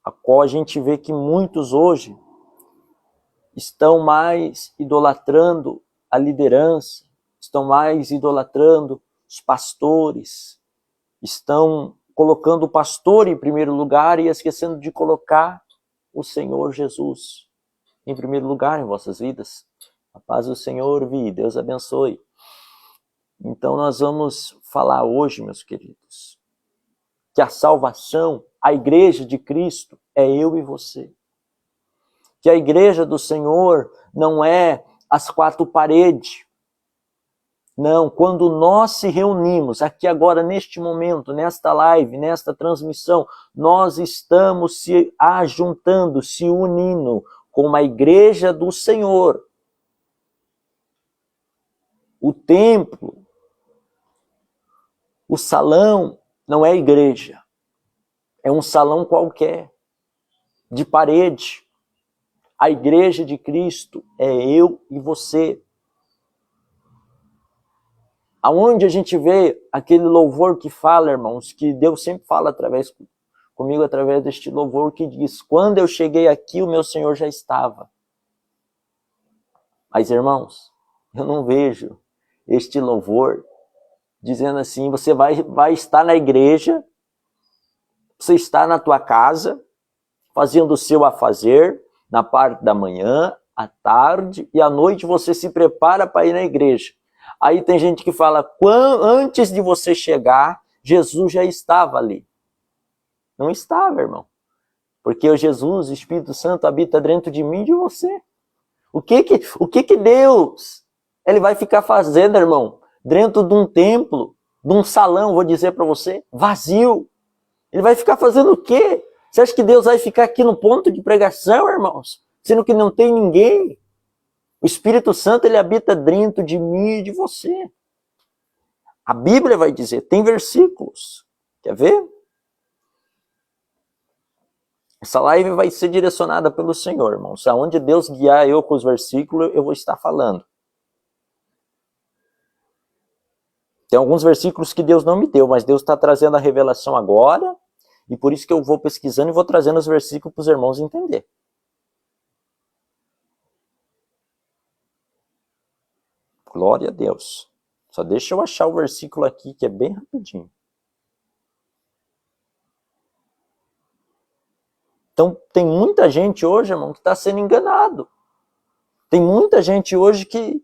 a qual a gente vê que muitos hoje estão mais idolatrando a liderança, estão mais idolatrando os pastores, estão colocando o pastor em primeiro lugar e esquecendo de colocar o Senhor Jesus em primeiro lugar em vossas vidas. A paz do Senhor, Deus abençoe. Então nós vamos falar hoje, meus queridos, que a salvação, a igreja de Cristo é eu e você. Que a igreja do Senhor não é as quatro paredes. Não, quando nós se reunimos aqui agora, neste momento, nesta live, nesta transmissão, nós estamos se ajuntando, se unindo com a igreja do Senhor. O templo, o salão não é igreja, é um salão qualquer, de parede. A igreja de Cristo é eu e você. Aonde a gente vê aquele louvor que fala, irmãos, que Deus sempre fala comigo através deste louvor que diz: quando eu cheguei aqui, o meu Senhor já estava. Mas, irmãos, eu não vejo este louvor dizendo assim: você vai estar na igreja, você está na tua casa, fazendo o seu afazer, na parte da manhã, à tarde e à noite você se prepara para ir na igreja. Aí tem gente que fala: antes de você chegar, Jesus já estava ali. Não estava, irmão. Porque o Jesus, o Espírito Santo, habita dentro de mim e de você. O que Deus ele vai ficar fazendo, irmão, dentro de um templo, de um salão, vou dizer para você, vazio? Ele vai ficar fazendo o quê? Você acha que Deus vai ficar aqui no ponto de pregação, irmãos? Sendo que não tem ninguém? O Espírito Santo, ele habita dentro de mim e de você. A Bíblia vai dizer, tem versículos. Quer ver? Essa live vai ser direcionada pelo Senhor, irmãos. Aonde Deus guiar eu com os versículos, eu vou estar falando. Tem alguns versículos que Deus não me deu, mas Deus está trazendo a revelação agora, e por isso que eu vou pesquisando e vou trazendo os versículos para os irmãos entender. Glória a Deus. Só deixa eu achar o versículo aqui, que é bem rapidinho. Então, tem muita gente hoje, irmão, que está sendo enganado. Tem muita gente hoje que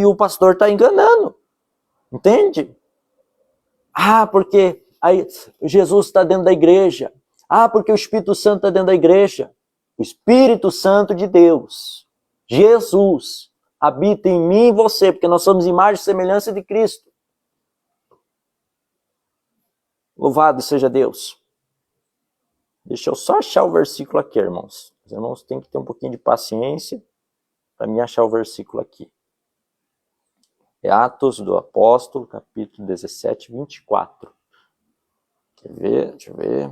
o pastor está enganando. Entende? Ah, porque aí Jesus está dentro da igreja. Ah, porque o Espírito Santo está dentro da igreja. O Espírito Santo de Deus, Jesus, habita em mim e você, porque nós somos imagem e semelhança de Cristo. Louvado seja Deus. Deixa eu só achar o versículo aqui, irmãos. Os irmãos têm que ter um pouquinho de paciência para me achar o versículo aqui. É Atos do Apóstolo, capítulo 17, 24. Quer ver? Deixa eu ver.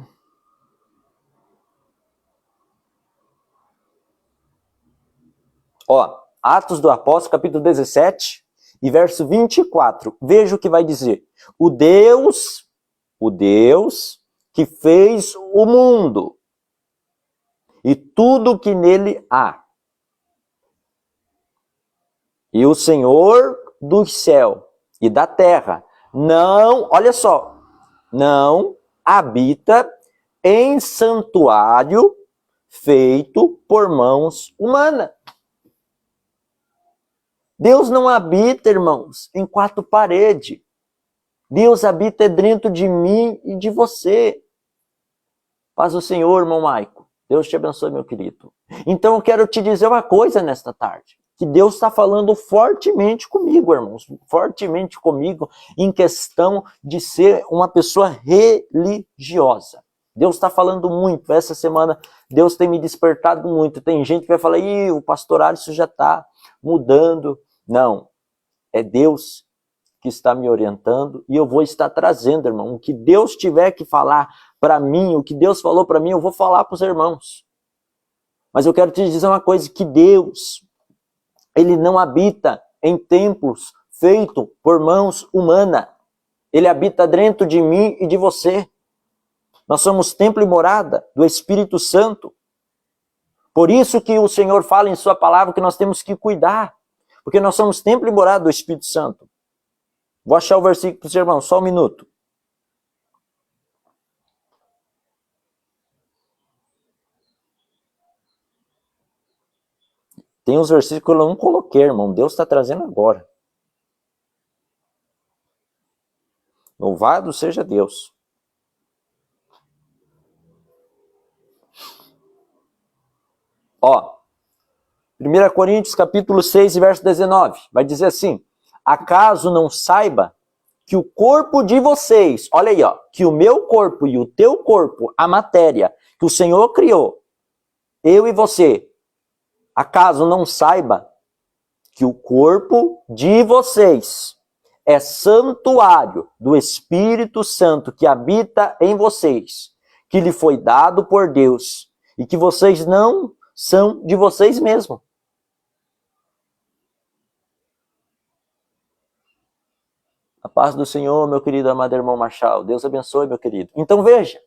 Ó, Atos do Apóstolo, capítulo 17, e verso 24. Veja o que vai dizer. O Deus que fez o mundo e tudo que nele há. E o Senhor do céu e da terra não, olha só, não habita em santuário feito por mãos humanas. Deus não habita, irmãos, em quatro paredes. Deus habita dentro de mim e de você. Paz do Senhor, irmão Maico. Deus te abençoe, meu querido. Então eu quero te dizer uma coisa nesta tarde. Que Deus está falando fortemente comigo, irmãos. Fortemente comigo em questão de ser uma pessoa religiosa. Deus está falando muito. Essa semana Deus tem me despertado muito. Tem gente que vai falar: ih, o pastor Alisson já está mudando. Não. É Deus que está me orientando e eu vou estar trazendo, irmão. O que Deus tiver que falar para mim, o que Deus falou para mim, eu vou falar para os irmãos. Mas eu quero te dizer uma coisa, que Deus, ele não habita em templos feitos por mãos humanas. Ele habita dentro de mim e de você. Nós somos templo e morada do Espírito Santo. Por isso que o Senhor fala em sua palavra que nós temos que cuidar. Porque nós somos templo e morada do Espírito Santo. Vou achar o versículo para os irmãos, só um minuto. Tem uns versículos que eu não coloquei, irmão. Deus está trazendo agora. Louvado seja Deus. Ó, 1 Coríntios capítulo 6, verso 19, vai dizer assim: acaso não saiba que o corpo de vocês, olha aí, ó, que o meu corpo e o teu corpo, a matéria que o Senhor criou, eu e você, acaso não saiba que o corpo de vocês é santuário do Espírito Santo que habita em vocês, que lhe foi dado por Deus, e que vocês não são de vocês mesmos. A paz do Senhor, meu querido amado irmão Marshall. Deus abençoe, meu querido. Então veja,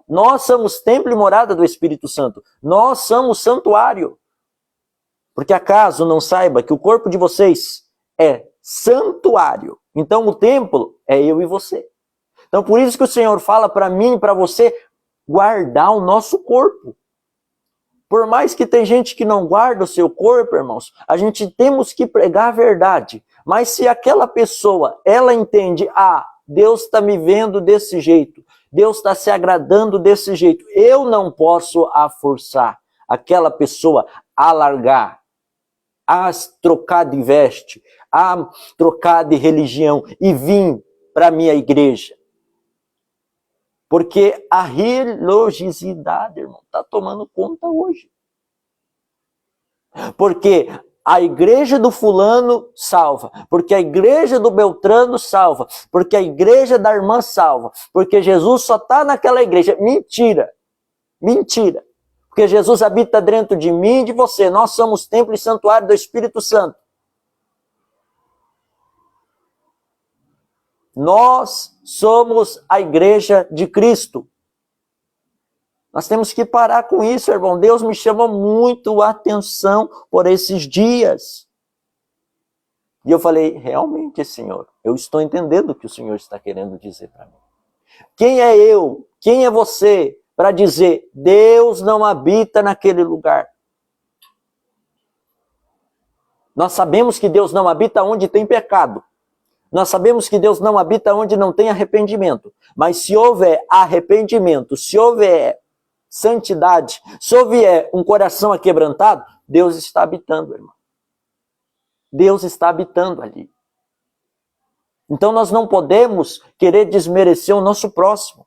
nós somos templo e morada do Espírito Santo. Nós somos santuário. Porque acaso não saiba que o corpo de vocês é santuário. Então o templo é eu e você. Então por isso que o Senhor fala para mim e para você guardar o nosso corpo. Por mais que tem gente que não guarda o seu corpo, irmãos, a gente temos que pregar a verdade. Mas se aquela pessoa, ela entende, Deus está me vendo desse jeito, Deus está se agradando desse jeito, eu não posso forçar aquela pessoa a largar, a trocar de veste, a trocar de religião e vir para a minha igreja. Porque a religiosidade, irmão, está tomando conta hoje. Porque a igreja do fulano salva, porque a igreja do Beltrano salva, porque a igreja da irmã salva, porque Jesus só está naquela igreja. Mentira! Mentira! Porque Jesus habita dentro de mim e de você. Nós somos templo e santuário do Espírito Santo. Nós somos a igreja de Cristo. Nós temos que parar com isso, irmão. Deus me chamou muito a atenção por esses dias. E eu falei, realmente, Senhor, eu estou entendendo o que o Senhor está querendo dizer para mim. Quem é eu? Quem é você para dizer, Deus não habita naquele lugar? Nós sabemos que Deus não habita onde tem pecado. Nós sabemos que Deus não habita onde não tem arrependimento. Mas se houver arrependimento, se houver santidade, se houver um coração aquebrantado, Deus está habitando, irmão. Deus está habitando ali. Então nós não podemos querer desmerecer o nosso próximo.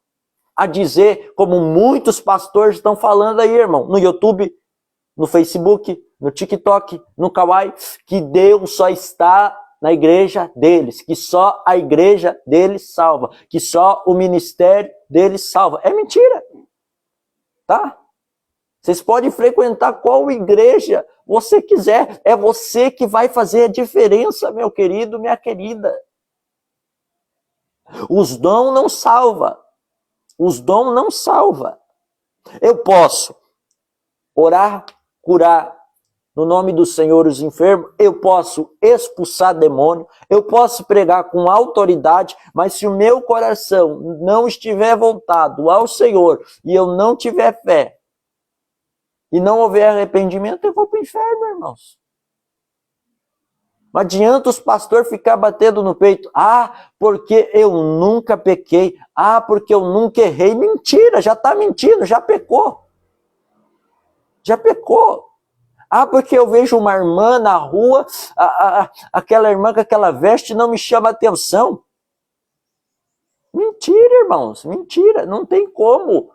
A dizer, como muitos pastores estão falando aí, irmão, no YouTube, no Facebook, no TikTok, no Kawaii, que Deus só está na igreja deles, que só a igreja deles salva, que só o ministério deles salva. É mentira, tá? Vocês podem frequentar qual igreja você quiser, é você que vai fazer a diferença, meu querido, minha querida. Os dons não salva. Os dons não salva. Eu posso orar, curar no nome do Senhor os enfermos, eu posso expulsar demônio, eu posso pregar com autoridade, mas se o meu coração não estiver voltado ao Senhor e eu não tiver fé e não houver arrependimento, eu vou para o inferno, irmãos. Não adianta os pastores ficar batendo no peito. Porque eu nunca pequei. Porque eu nunca errei. Mentira, já está mentindo, já pecou. Já pecou. Porque eu vejo uma irmã na rua, aquela irmã com aquela veste não me chama atenção. Mentira, irmãos, mentira, não tem como.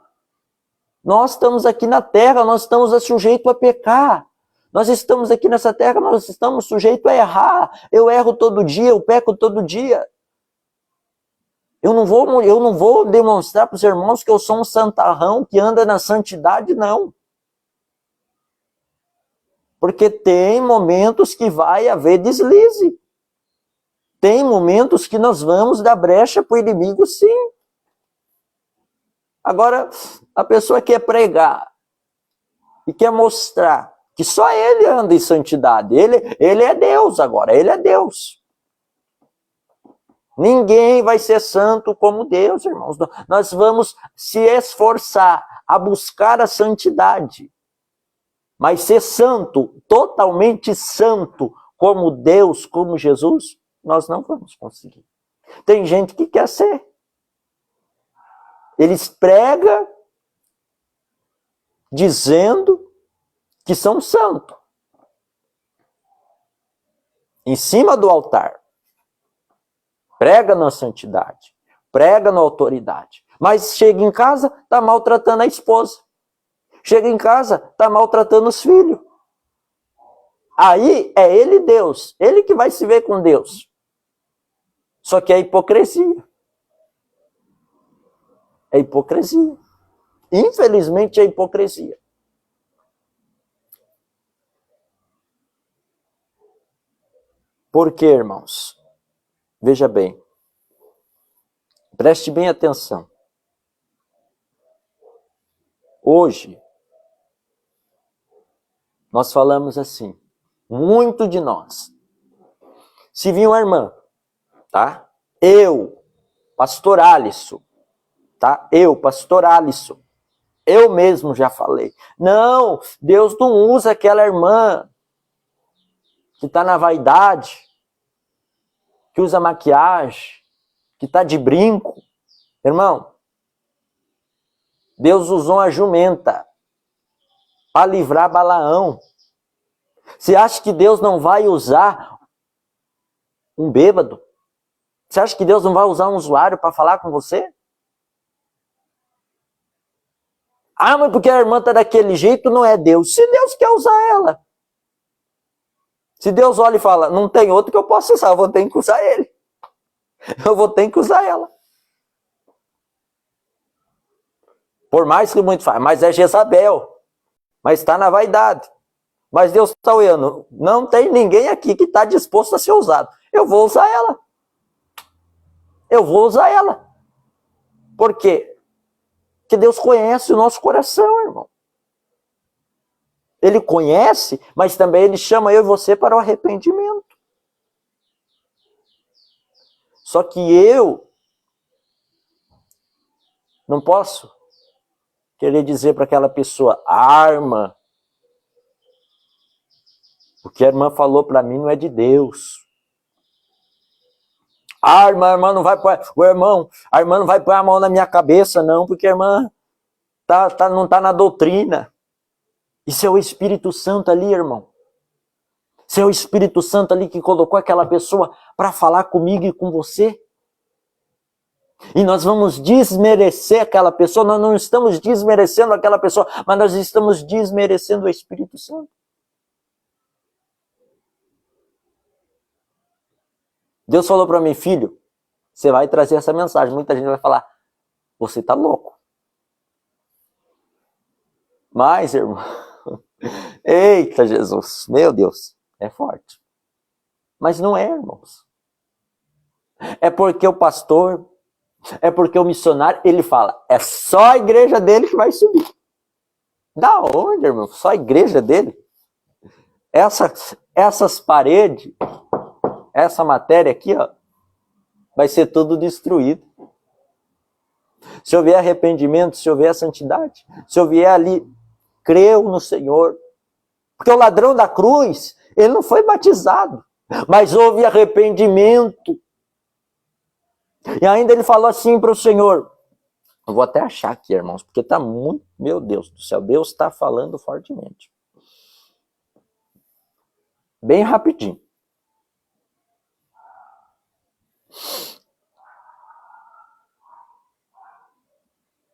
Nós estamos aqui na terra, nós estamos sujeitos a pecar. Nós estamos aqui nessa terra, nós estamos sujeitos a errar. Eu erro todo dia, eu peco todo dia. Eu não vou demonstrar para os irmãos que eu sou um santarrão que anda na santidade, não. Porque tem momentos que vai haver deslize. Tem momentos que nós vamos dar brecha para o inimigo, sim. Agora, a pessoa quer pregar e quer mostrar que só ele anda em santidade. Ele é Deus agora, ele é Deus. Ninguém vai ser santo como Deus, irmãos. Nós vamos se esforçar a buscar a santidade. Mas ser santo, totalmente santo, como Deus, como Jesus, nós não vamos conseguir. Tem gente que quer ser. Eles pregam dizendo que são santos. Em cima do altar. Prega na santidade. Prega na autoridade. Mas chega em casa, está maltratando a esposa. Chega em casa, está maltratando os filhos. Aí é ele Deus. Ele que vai se ver com Deus. Só que é hipocrisia. É hipocrisia. Infelizmente é hipocrisia. Por quê, irmãos? Veja bem. Preste bem atenção. Hoje, nós falamos assim, muito de nós. Se vir uma irmã, tá? Eu, pastor Alisson, tá? Eu, pastor Alisson, eu mesmo já falei. Não, Deus não usa aquela irmã que está na vaidade, que usa maquiagem, que está de brinco. Irmão, Deus usou uma jumenta para livrar Balaão. Você acha que Deus não vai usar um bêbado? Você acha que Deus não vai usar um usuário para falar com você? Ah, mas porque a irmã está daquele jeito, não é Deus. Se Deus quer usar ela. Se Deus olha e fala, não tem outro que eu possa usar, eu vou ter que usar ele. Eu vou ter que usar ela. Por mais que muito faz, mas é Jezabel. Mas está na vaidade. Mas Deus está olhando, não tem ninguém aqui que está disposto a ser usado. Eu vou usar ela. Eu vou usar ela. Por quê? Porque Deus conhece o nosso coração, irmão. Ele conhece, mas também Ele chama eu e você para o arrependimento. Só que eu não posso querer dizer para aquela pessoa, irmã, o que a irmã falou para mim não é de Deus. A irmã não vai pôr, a irmã não vai pôr a mão na minha cabeça, não, porque a irmã não está na doutrina. Isso é o Espírito Santo ali, irmão. Isso é o Espírito Santo ali que colocou aquela pessoa para falar comigo e com você. E nós vamos desmerecer aquela pessoa, nós não estamos desmerecendo aquela pessoa, mas nós estamos desmerecendo o Espírito Santo. Deus falou para mim, filho, você vai trazer essa mensagem. Muita gente vai falar, você está louco. Mas, irmão, eita Jesus, meu Deus, é forte. Mas não é, irmãos. É porque o pastor, é porque o missionário, ele fala, é só a igreja dele que vai subir. Da onde, irmão? Só a igreja dele? Essas paredes, essa matéria aqui, ó, vai ser tudo destruído. Se houver arrependimento, se houver santidade, se houver ali, creu no Senhor. Porque o ladrão da cruz, ele não foi batizado, mas houve arrependimento. E ainda ele falou assim para o Senhor, eu vou até achar aqui, irmãos, porque está muito, meu Deus do céu, Deus está falando fortemente. Bem rapidinho.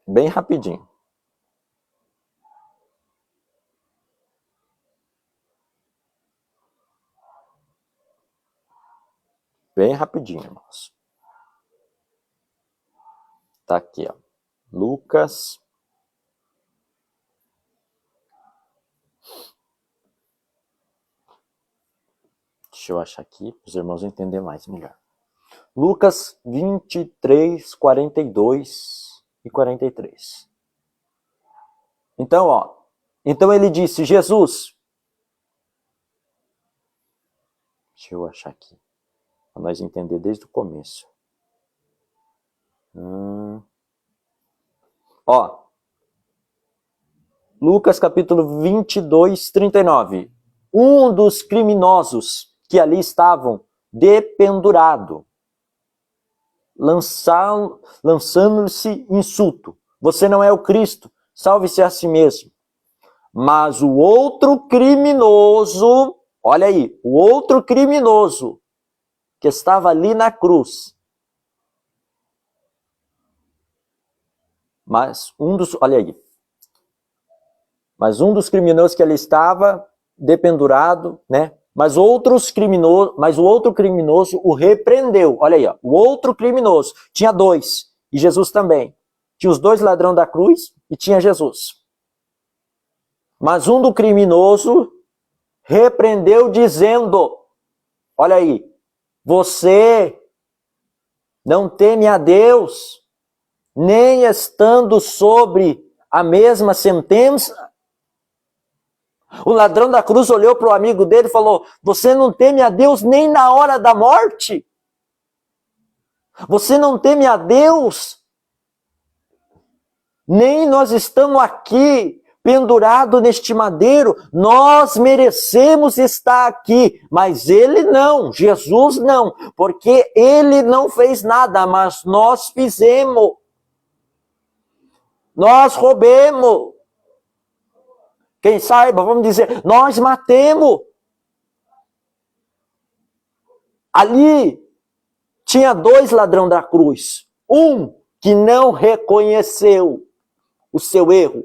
Bem rapidinho. Bem rapidinho, irmãos. Tá aqui, ó. Lucas. Deixa eu achar aqui, para os irmãos entenderem mais melhor. Lucas 23, 42. e 43. Então, então ele disse, Jesus, deixa eu achar aqui, para nós entender desde o começo. Lucas capítulo 22, 39. Um dos criminosos que ali estavam dependurado, lançando-se insulto. Você não é o Cristo, salve-se a si mesmo. Mas o outro criminoso, olha aí, o outro criminoso que estava ali na cruz. Mas um dos criminosos que ali estava dependurado, né? Mas o outro criminoso o repreendeu. Olha aí, o outro criminoso. Tinha dois, e Jesus também. Tinha os dois ladrões da cruz e tinha Jesus. Mas um do criminoso repreendeu dizendo, olha aí, você não teme a Deus, nem estando sobre a mesma sentença? O ladrão da cruz olhou para o amigo dele e falou, você não teme a Deus nem na hora da morte? Você não teme a Deus? Nem nós estamos aqui pendurados neste madeiro, nós merecemos estar aqui, mas ele não, Jesus não, porque ele não fez nada, mas nós fizemos. Nós roubemos. Quem saiba, vamos dizer, nós matemos. Ali tinha dois ladrões da cruz. Um que não reconheceu o seu erro.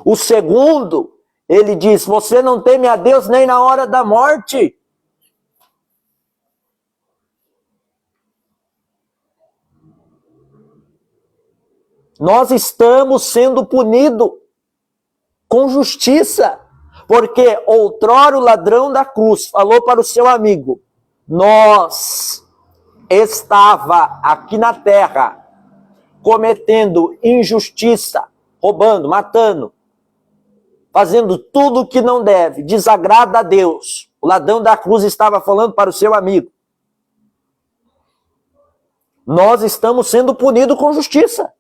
O segundo, ele diz, você não teme a Deus nem na hora da morte. Nós estamos sendo punidos com justiça, porque outrora o ladrão da cruz falou para o seu amigo, nós estava aqui na terra cometendo injustiça, roubando, matando, fazendo tudo o que não deve, desagrada a Deus. O ladrão da cruz estava falando para o seu amigo, nós estamos sendo punidos com justiça.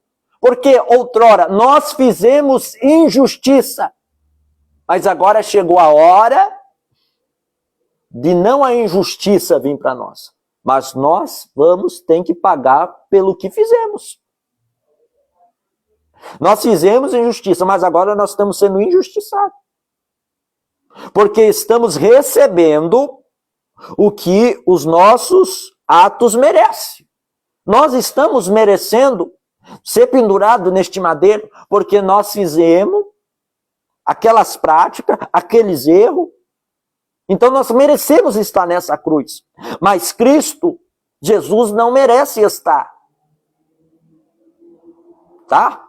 Porque outrora nós fizemos injustiça, mas agora chegou a hora de não a injustiça vir para nós, mas nós ter que pagar pelo que fizemos. Nós fizemos injustiça, mas agora nós estamos sendo injustiçados. Porque estamos recebendo o que os nossos atos merecem. Nós estamos merecendo ser pendurado neste madeiro, porque nós fizemos aquelas práticas, aqueles erros. Então nós merecemos estar nessa cruz. Mas Cristo, Jesus, não merece estar. Tá?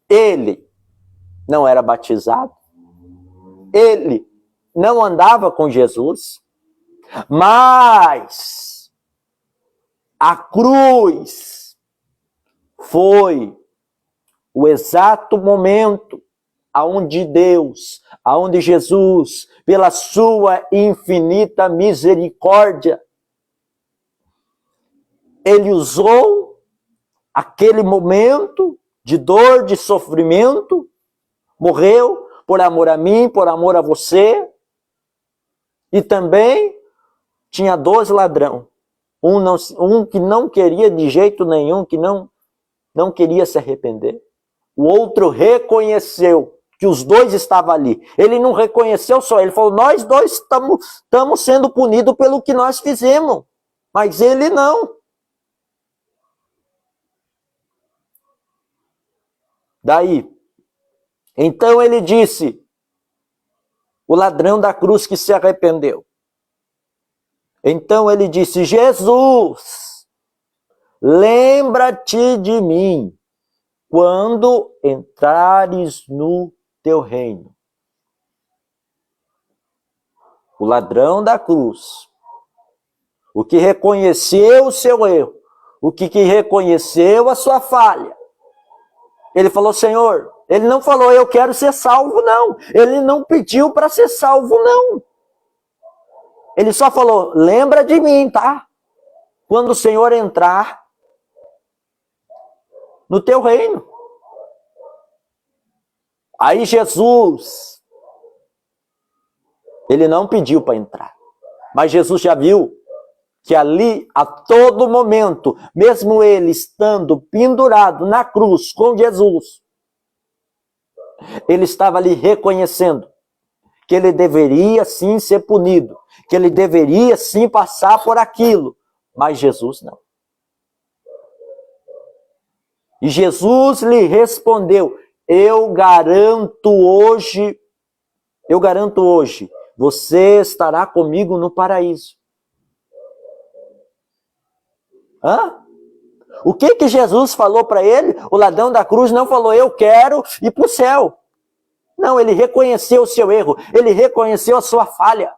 Ele não era batizado. Ele não andava com Jesus. Mas a cruz foi o exato momento aonde Deus, aonde Jesus, pela sua infinita misericórdia, ele usou aquele momento de dor, de sofrimento, morreu por amor a mim, por amor a você, e também tinha dois ladrões, um que não queria de jeito nenhum, que não queria se arrepender. O outro reconheceu que os dois estavam ali. Ele não reconheceu só, ele falou, nós dois estamos sendo punidos pelo que nós fizemos. Mas ele não. Daí, então ele disse, o ladrão da cruz que se arrependeu. Então ele disse, Jesus, lembra-te de mim quando entrares no teu reino. O ladrão da cruz, o que reconheceu o seu erro, o que reconheceu a sua falha, Ele falou, Senhor, ele não falou, eu quero ser salvo, não. Ele não pediu para ser salvo, não. Ele só falou, lembra de mim, tá? Quando o Senhor entrar no teu reino. Aí Jesus, ele não pediu para entrar. Mas Jesus já viu que ali, a todo momento, mesmo ele estando pendurado na cruz com Jesus, ele estava ali reconhecendo que ele deveria sim ser punido, que ele deveria sim passar por aquilo, mas Jesus não. E Jesus lhe respondeu, eu garanto hoje, você estará comigo no paraíso. Hã? O que Jesus falou para ele? O ladrão da cruz não falou, eu quero ir para o céu. Não, ele reconheceu o seu erro, ele reconheceu a sua falha.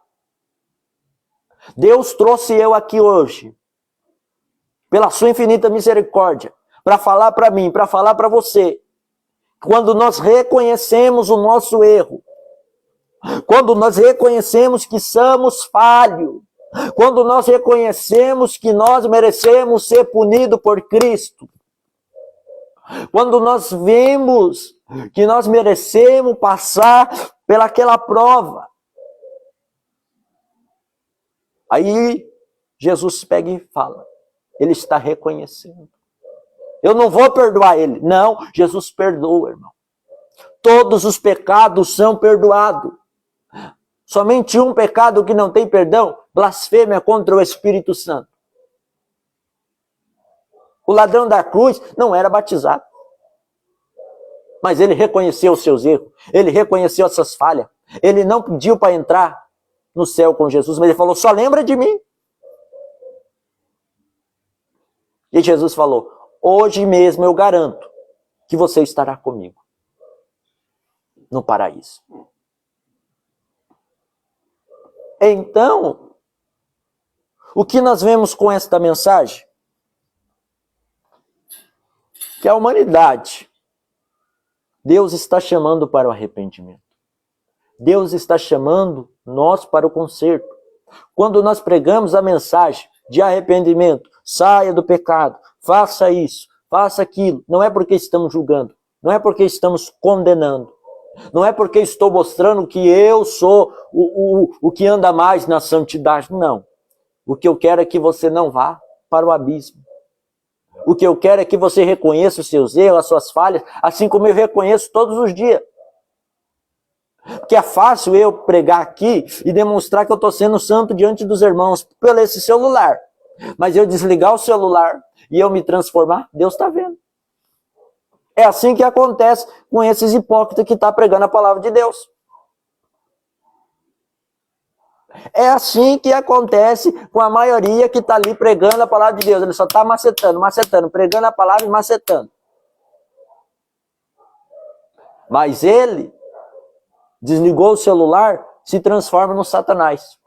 Deus trouxe eu aqui hoje, pela sua infinita misericórdia, para falar para mim, para falar para você, quando nós reconhecemos o nosso erro, quando nós reconhecemos que somos falhos, quando nós reconhecemos que nós merecemos ser punidos por Cristo, quando nós vemos que nós merecemos passar pelaquela prova, aí Jesus pega e fala, ele está reconhecendo. Eu não vou perdoar ele. Não, Jesus perdoa, irmão. Todos os pecados são perdoados. Somente um pecado que não tem perdão, blasfêmia contra o Espírito Santo. O ladrão da cruz não era batizado. Mas ele reconheceu os seus erros. Ele reconheceu as suas falhas. Ele não pediu para entrar no céu com Jesus, mas ele falou, só lembra de mim. E Jesus falou, hoje mesmo eu garanto que você estará comigo no paraíso. Então, o que nós vemos com esta mensagem? Que a humanidade, Deus está chamando para o arrependimento. Deus está chamando nós para o conserto. Quando nós pregamos a mensagem de arrependimento, saia do pecado, faça isso, faça aquilo, não é porque estamos julgando, não é porque estamos condenando, não é porque estou mostrando que eu sou o que anda mais na santidade, não. O que eu quero é que você não vá para o abismo. O que eu quero é que você reconheça os seus erros, as suas falhas, assim como eu reconheço todos os dias. Porque é fácil eu pregar aqui e demonstrar que eu estou sendo santo diante dos irmãos pelo esse celular. Mas eu desligar o celular e eu me transformar, Deus está vendo. É assim que acontece com esses hipócritas que estão pregando a palavra de Deus. É assim que acontece com a maioria que está ali pregando a palavra de Deus. Ele só está macetando, pregando a palavra e macetando. Mas ele desligou o celular, se transforma no Satanás.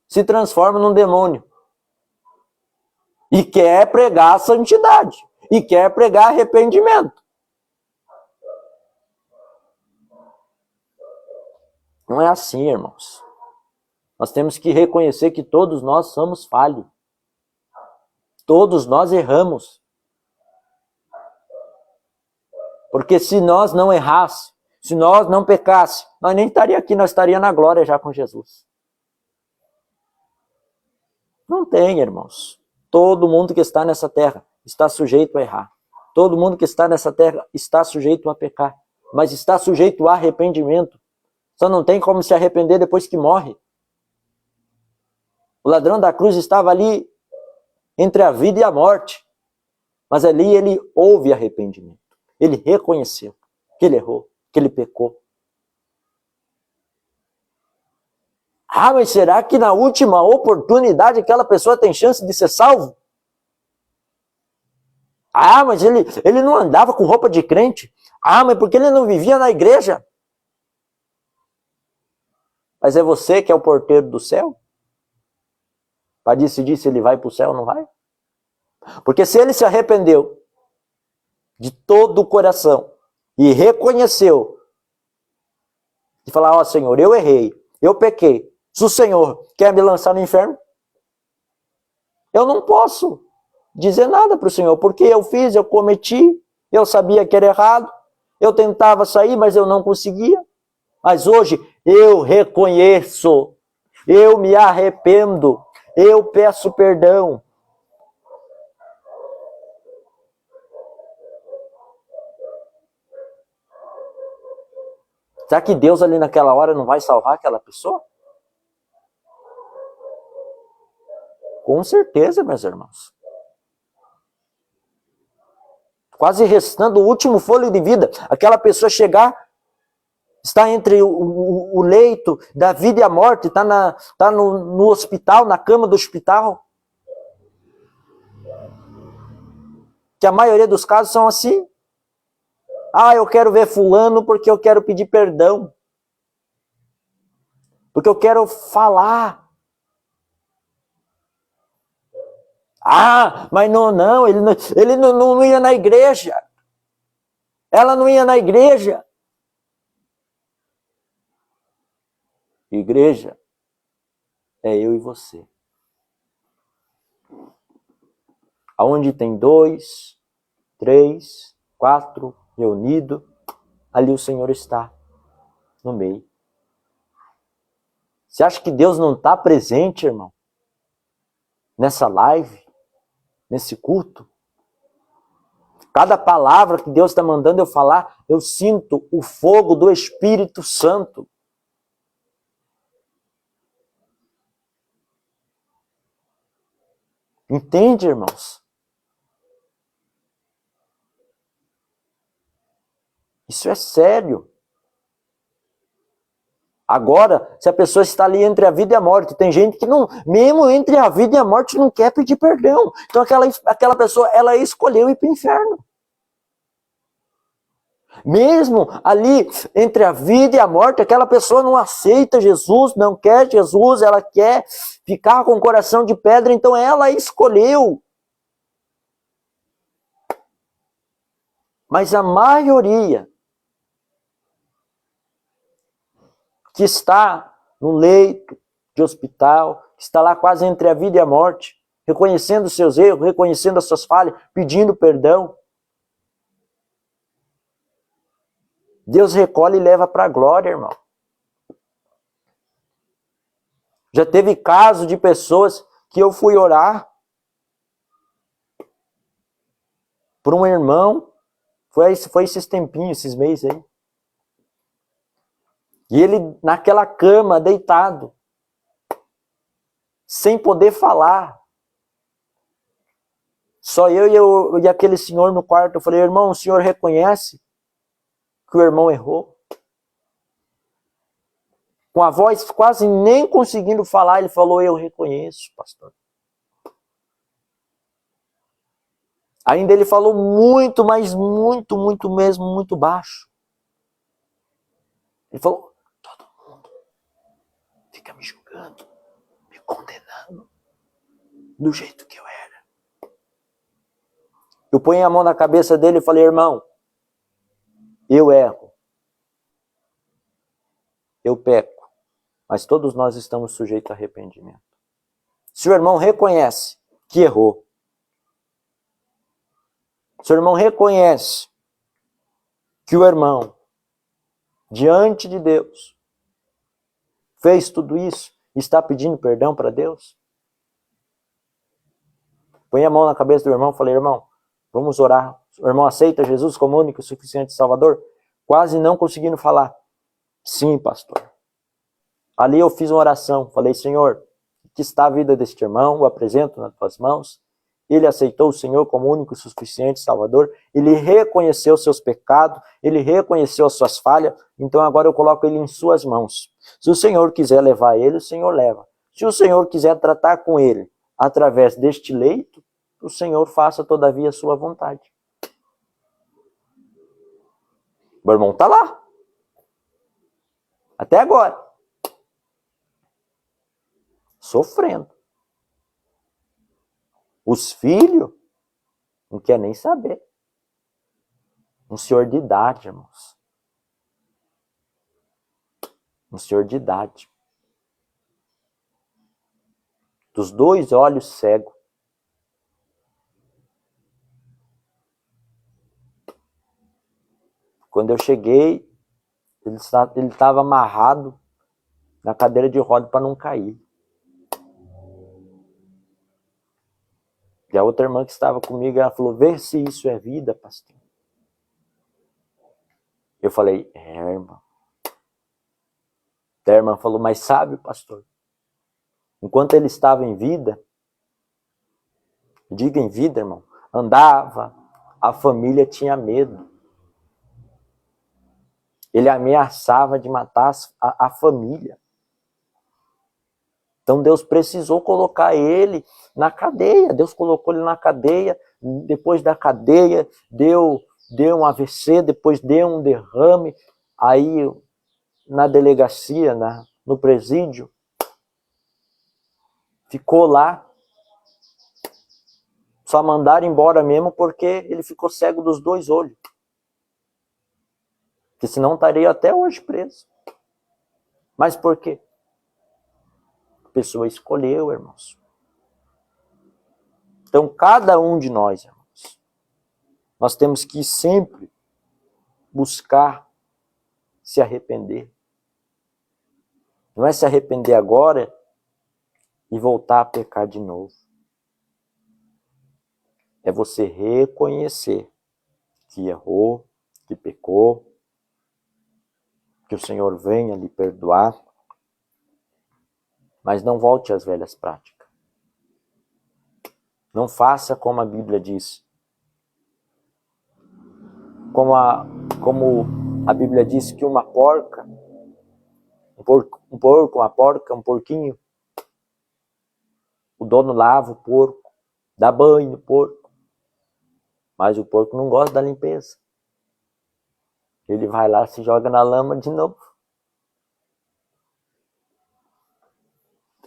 Se transforma num demônio. E quer pregar a santidade. E quer pregar arrependimento. Não é assim, irmãos. Nós temos que reconhecer que todos nós somos falhos. Todos nós erramos. Porque se nós não errássemos, se nós não pecássemos, nós nem estaríamos aqui, nós estaríamos na glória já com Jesus. Não tem, irmãos. Todo mundo que está nessa terra está sujeito a errar. Todo mundo que está nessa terra está sujeito a pecar. Mas está sujeito a arrependimento. Só não tem como se arrepender depois que morre. O ladrão da cruz estava ali entre a vida e a morte. Mas ali ele houve arrependimento. Ele reconheceu que ele errou, que ele pecou. Ah, mas será que na última oportunidade aquela pessoa tem chance de ser salvo? Ah, mas ele não andava com roupa de crente. Ah, mas porque ele não vivia na igreja? Mas é você que é o porteiro do céu? Para decidir se ele vai para o céu ou não vai? Porque se ele se arrependeu, de todo o coração e reconheceu, e falar, ó Senhor, eu errei, eu pequei, se o Senhor quer me lançar no inferno, eu não posso dizer nada para o Senhor, porque eu fiz, eu cometi, eu sabia que era errado, eu tentava sair, mas eu não conseguia. Mas hoje eu reconheço, eu me arrependo, eu peço perdão. Será que Deus ali naquela hora não vai salvar aquela pessoa? Com certeza, meus irmãos. Quase restando o último fôlego de vida, aquela pessoa chegar, está entre o leito da vida e a morte, está no hospital, na cama do hospital. Que a maioria dos casos são assim. Ah, eu quero ver fulano porque eu quero pedir perdão. Porque eu quero falar. Ah, mas não, ele não ia na igreja. Ela não ia na igreja. Igreja é eu e você. Aonde tem 2, 3, 4 reunidos, ali o Senhor está no meio. Você acha que Deus não está presente, irmão? Nessa live, nesse culto? Cada palavra que Deus está mandando eu falar, eu sinto o fogo do Espírito Santo. Entende, irmãos? Isso é sério. Agora, se a pessoa está ali entre a vida e a morte, tem gente que não, mesmo entre a vida e a morte, não quer pedir perdão. Então aquela pessoa, ela escolheu ir para o inferno. Mesmo ali entre a vida e a morte, aquela pessoa não aceita Jesus, não quer Jesus, ela quer ficar com o coração de pedra, então ela escolheu. Mas a maioria que está no leito de hospital, que está lá quase entre a vida e a morte, reconhecendo os seus erros, reconhecendo as suas falhas, pedindo perdão, Deus recolhe e leva para a glória, irmão. Já teve caso de pessoas que eu fui orar por um irmão, foi esses tempinhos, esses meses aí. E ele naquela cama, deitado, sem poder falar. Só eu e aquele senhor no quarto. Eu falei, irmão, o senhor reconhece que o irmão errou? Com a voz quase nem conseguindo falar, ele falou, eu reconheço, pastor. Ainda ele falou muito, mas muito mesmo, muito baixo. Ele falou, todo mundo fica me julgando, me condenando, do jeito que eu era. Eu ponho a mão na cabeça dele e falei, irmão, eu erro. Eu peco. Mas todos nós estamos sujeitos a arrependimento. Se o irmão reconhece que errou, se o irmão reconhece que o irmão, diante de Deus, fez tudo isso e está pedindo perdão para Deus, põe a mão na cabeça do irmão e falei, irmão, vamos orar. O irmão aceita Jesus como único e suficiente Salvador? Quase não conseguindo falar. Sim, pastor. Ali eu fiz uma oração, falei, Senhor, que está a vida deste irmão, o apresento nas tuas mãos. Ele aceitou o Senhor como único e suficiente Salvador, ele reconheceu seus pecados, ele reconheceu as suas falhas, então agora eu coloco ele em suas mãos. Se o Senhor quiser levar ele, o Senhor leva. Se o Senhor quiser tratar com ele através deste leito, o Senhor faça todavia a sua vontade. Meu irmão está lá. Até agora. Sofrendo. Os filhos não querem nem saber. Um senhor de idade, irmãos. Um senhor de idade. Dos 2 olhos cegos. Quando eu cheguei, ele estava amarrado na cadeira de roda para não cair. E a outra irmã que estava comigo, ela falou, vê se isso é vida, pastor. Eu falei, irmã. A irmã falou, mas sabe, pastor, enquanto ele estava em vida, diga em vida, irmão, andava, a família tinha medo. Ele ameaçava de matar a família. Então Deus precisou colocar ele na cadeia. Deus colocou ele na cadeia. Depois da cadeia, deu um AVC, depois deu um derrame. Aí, na delegacia, no presídio, ficou lá. Só mandaram embora mesmo porque ele ficou cego dos 2 olhos. Porque senão estaria até hoje preso. Mas por quê? A pessoa escolheu, irmãos. Então, cada um de nós, irmãos, nós temos que sempre buscar se arrepender. Não é se arrepender agora e voltar a pecar de novo. É você reconhecer que errou, que pecou, que o Senhor venha lhe perdoar, mas não volte às velhas práticas. Não faça como a Bíblia diz. Como a Bíblia diz que uma porca, uma porca, um porquinho, o dono lava o porco, dá banho no porco, mas o porco não gosta da limpeza. Ele vai lá e se joga na lama de novo.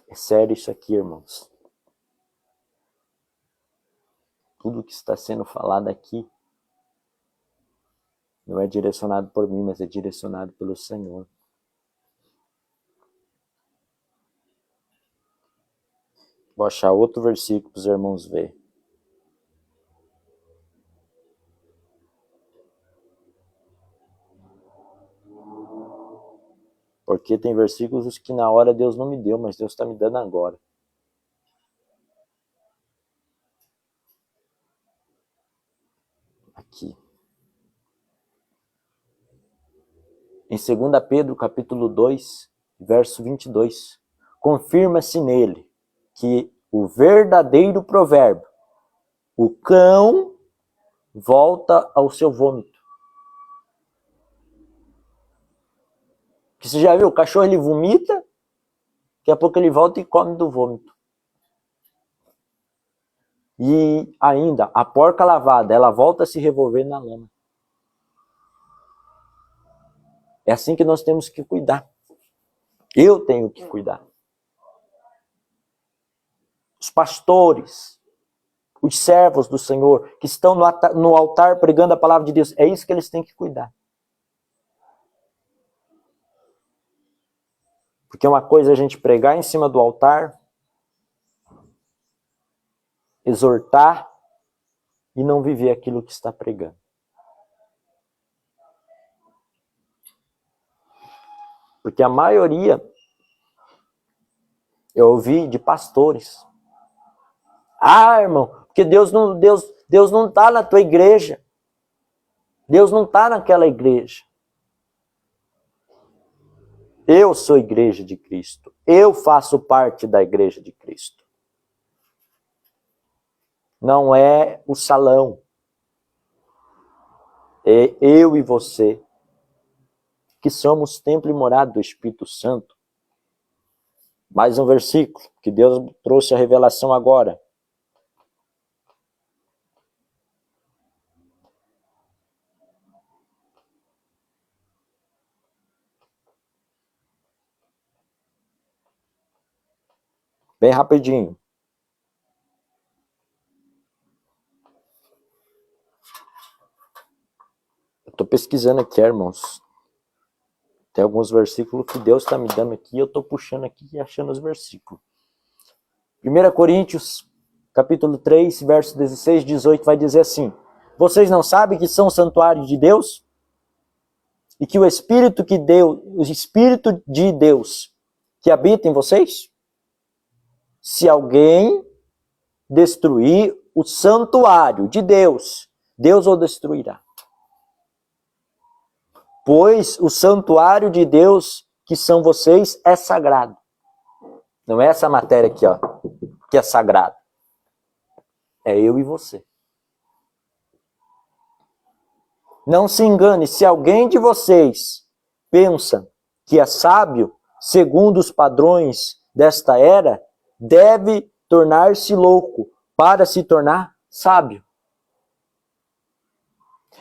É sério isso aqui, irmãos. Tudo que está sendo falado aqui não é direcionado por mim, mas é direcionado pelo Senhor. Vou achar outro versículo para os irmãos verem. Porque tem versículos que na hora Deus não me deu, mas Deus está me dando agora. Aqui. Em 2 Pedro, capítulo 2, verso 22. Confirma-se nele que o verdadeiro provérbio, o cão volta ao seu vômito. Que você já viu, o cachorro ele vomita, daqui a pouco ele volta e come do vômito. E ainda, a porca lavada, ela volta a se revolver na lama. É assim que nós temos que cuidar. Eu tenho que cuidar. Os pastores, os servos do Senhor, que estão no altar pregando a palavra de Deus, é isso que eles têm que cuidar. Porque uma coisa é a gente pregar em cima do altar, exortar e não viver aquilo que está pregando. Porque a maioria, eu ouvi de pastores. Ah, irmão, porque Deus não está na tua igreja. Deus não está naquela igreja. Eu sou igreja de Cristo. Eu faço parte da igreja de Cristo. Não é o salão. É eu e você, que somos templo e morada do Espírito Santo. Mais um versículo, que Deus trouxe a revelação agora. Bem rapidinho. estou pesquisando aqui, irmãos. Tem alguns versículos que Deus está me dando aqui, eu estou puxando aqui e achando os versículos. 1 Coríntios, capítulo 3, verso 16, 18, vai dizer assim: vocês não sabem que são o santuário de Deus? E que o Espírito de Deus que habita em vocês? Se alguém destruir o santuário de Deus, Deus o destruirá. Pois o santuário de Deus, que são vocês, é sagrado. Não é essa matéria aqui, ó, que é sagrado. É eu e você. Não se engane, se alguém de vocês pensa que é sábio, segundo os padrões desta era, deve tornar-se louco para se tornar sábio.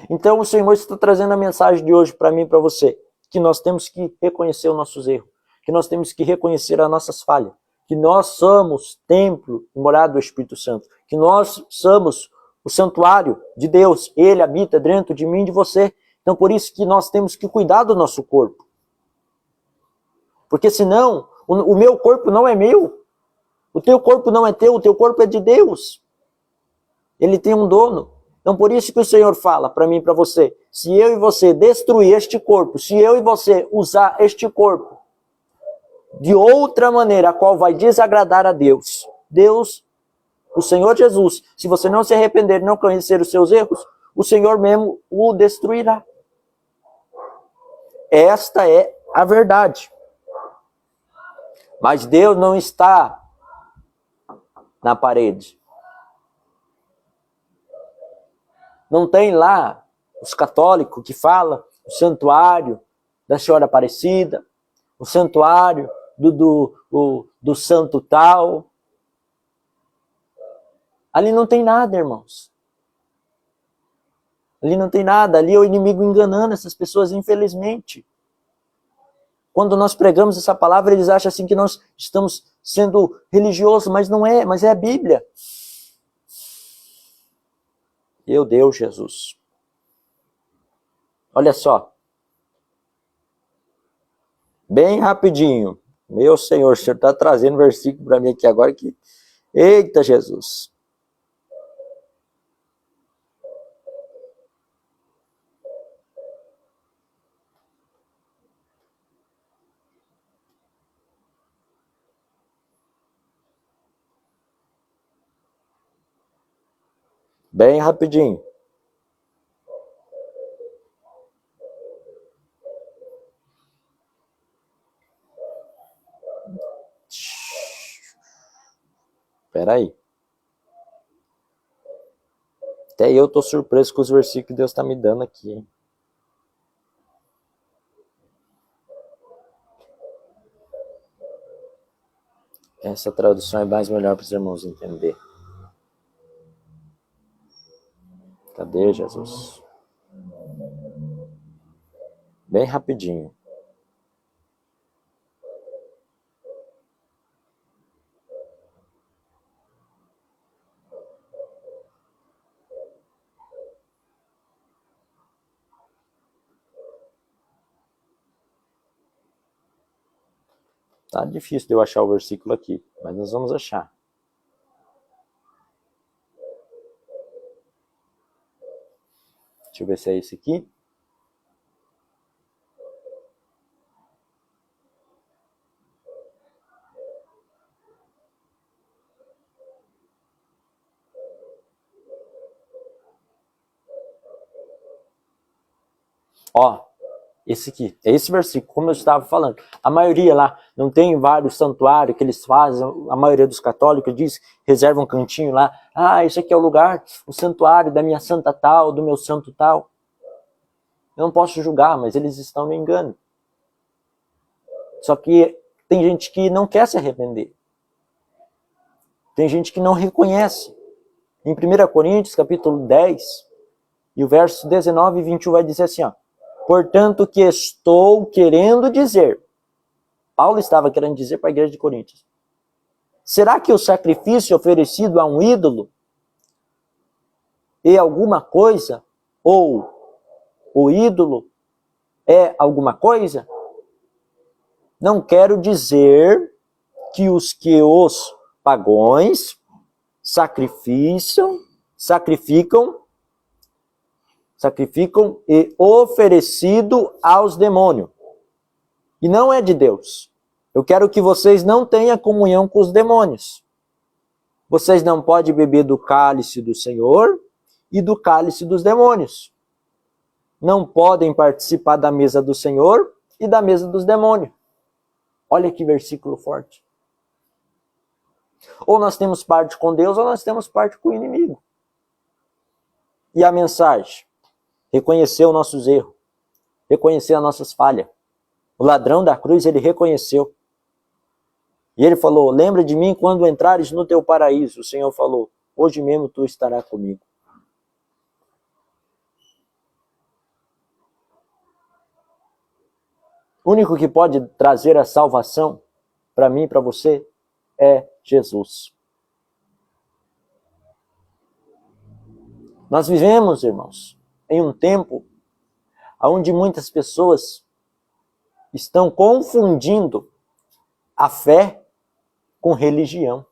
Então o Senhor está trazendo a mensagem de hoje para mim e para você, que nós temos que reconhecer os nossos erros, que nós temos que reconhecer as nossas falhas, que nós somos templo e morada do Espírito Santo, que nós somos o santuário de Deus, Ele habita dentro de mim e de você. Então por isso que nós temos que cuidar do nosso corpo. Porque senão, o meu corpo não é meu, o teu corpo não é teu, o teu corpo é de Deus. Ele tem um dono. Então por isso que o Senhor fala para mim e para você, se eu e você destruir este corpo, se eu e você usar este corpo de outra maneira, a qual vai desagradar a Deus, o Senhor Jesus, se você não se arrepender e não conhecer os seus erros, o Senhor mesmo o destruirá. Esta é a verdade. Mas Deus não está na parede. Não tem lá os católicos que falam o santuário da Senhora Aparecida, o santuário do santo tal. Ali não tem nada, irmãos. Ali não tem nada. Ali é o inimigo enganando essas pessoas, infelizmente. Quando nós pregamos essa palavra, eles acham assim que nós estamos sendo religiosos, mas não é, mas é a Bíblia. Meu Deus, Jesus. Olha só. Bem rapidinho. Meu Senhor, o Senhor está trazendo versículo para mim aqui agora que... Eita, Jesus. Bem rapidinho. Espera aí. Até eu estou surpreso com os versículos que Deus está me dando aqui, hein? Essa tradução é mais melhor para os irmãos entender. Cadê, Jesus? Bem rapidinho. Tá difícil de eu achar o versículo aqui, mas nós vamos achar. Deixa eu ver se é esse aqui. Ó, esse aqui, é esse versículo, como eu estava falando. A maioria lá, não tem vários santuários que eles fazem, a maioria dos católicos diz, reserva um cantinho lá. Ah, esse aqui é o lugar, o santuário da minha santa tal, do meu santo tal. Eu não posso julgar, mas eles estão me enganando. Só que tem gente que não quer se arrepender. Tem gente que não reconhece. Em 1 Coríntios, capítulo 10, e o verso 19 e 21 vai dizer assim, ó. Portanto, o que estou querendo dizer, Paulo estava querendo dizer para a igreja de Coríntios, será que o sacrifício oferecido a um ídolo é alguma coisa, ou o ídolo é alguma coisa? Não quero dizer que os pagões sacrificam e oferecido aos demônios. E não é de Deus. Eu quero que vocês não tenham comunhão com os demônios. Vocês não podem beber do cálice do Senhor e do cálice dos demônios. Não podem participar da mesa do Senhor e da mesa dos demônios. Olha que versículo forte. Ou nós temos parte com Deus ou nós temos parte com o inimigo. E a mensagem? Reconhecer os nossos erros. Reconhecer as nossas falhas. O ladrão da cruz, ele reconheceu. E ele falou, lembra de mim quando entrares no teu paraíso. O Senhor falou, hoje mesmo tu estarás comigo. O único que pode trazer a salvação para mim e para você é Jesus. Nós vivemos, irmãos, em um tempo onde muitas pessoas estão confundindo a fé com religião.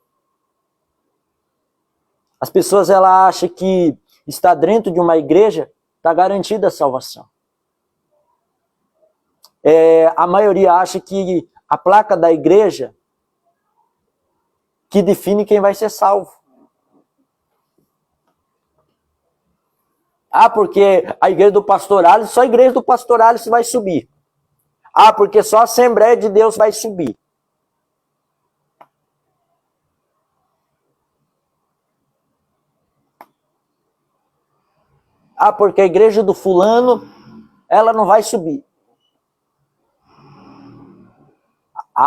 As pessoas elas acham que estar dentro de uma igreja está garantida a salvação. A maioria acha que a placa da igreja que define quem vai ser salvo. Porque a igreja do pastor Alice, só a igreja do pastor Alice vai subir. Porque só a Assembleia de Deus vai subir. Porque a igreja do fulano, ela não vai subir.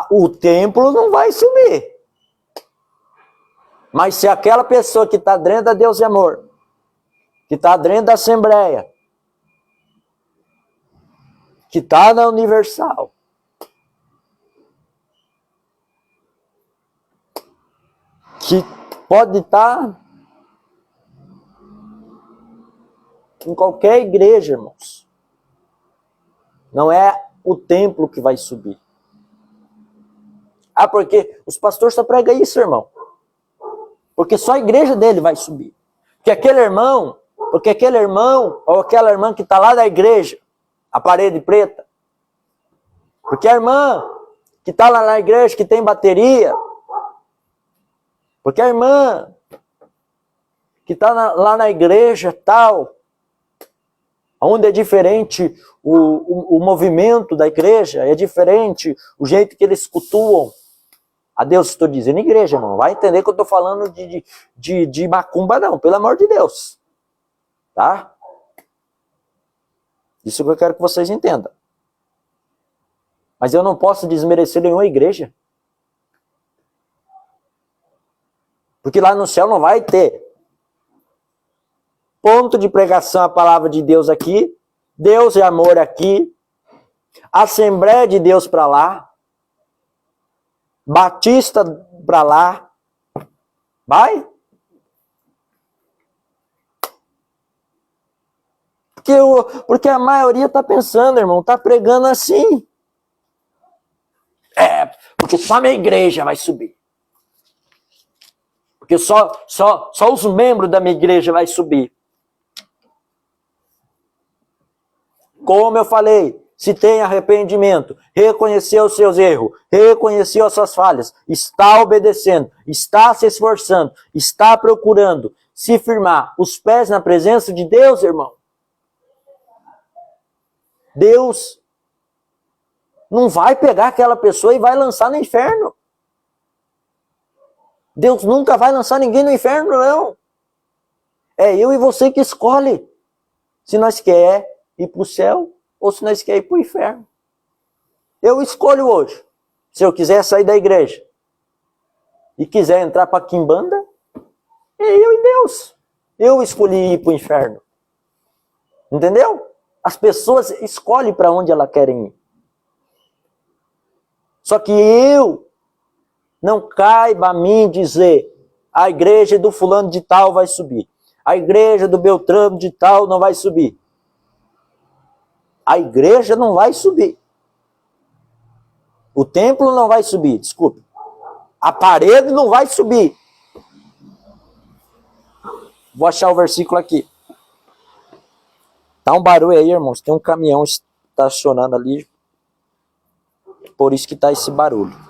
O templo não vai subir. Mas se aquela pessoa que está dentro da Deus e Amor, que está dentro da Assembleia, que está na Universal, que pode estar em qualquer igreja, irmãos. Não é o templo que vai subir. Porque os pastores só pregam isso, irmão. Porque só a igreja dele vai subir. Porque aquele irmão ou aquela irmã que está lá da igreja, a parede preta, porque a irmã que está lá na igreja, que tem bateria, porque a irmã que está lá na igreja tal, onde é diferente o movimento da igreja, é diferente o jeito que eles cultuam a Deus. Estou dizendo igreja, irmão. Vai entender que eu estou falando de macumba, não. Pelo amor de Deus. Tá? Isso que eu quero que vocês entendam. Mas eu não posso desmerecer nenhuma igreja. Porque lá no céu não vai ter ponto de pregação a palavra de Deus aqui, Deus e amor aqui, Assembleia de Deus para lá, Batista para lá. Vai? Porque a maioria está pensando, irmão, está pregando assim. Porque só a minha igreja vai subir. Porque só os membros da minha igreja vai subir. Como eu falei, se tem arrependimento, reconheceu os seus erros, reconheceu as suas falhas, está obedecendo, está se esforçando, está procurando se firmar os pés na presença de Deus, irmão. Deus não vai pegar aquela pessoa e vai lançar no inferno. Deus nunca vai lançar ninguém no inferno, não. É eu e você que escolhe se nós quer ir para o céu ou se nós quer ir para o inferno. Eu escolho hoje. Se eu quiser sair da igreja e quiser entrar para a quimbanda, é eu e Deus. Eu escolhi ir para o inferno. Entendeu? As pessoas escolhem para onde elas querem ir. Só que não caiba a mim dizer a igreja do fulano de tal vai subir. A igreja do Beltrano de tal não vai subir. A igreja não vai subir. O templo não vai subir, desculpe. A parede não vai subir. Vou achar o versículo aqui. Tá um barulho aí, irmãos. Tem um caminhão estacionando ali. Por isso que tá esse barulho.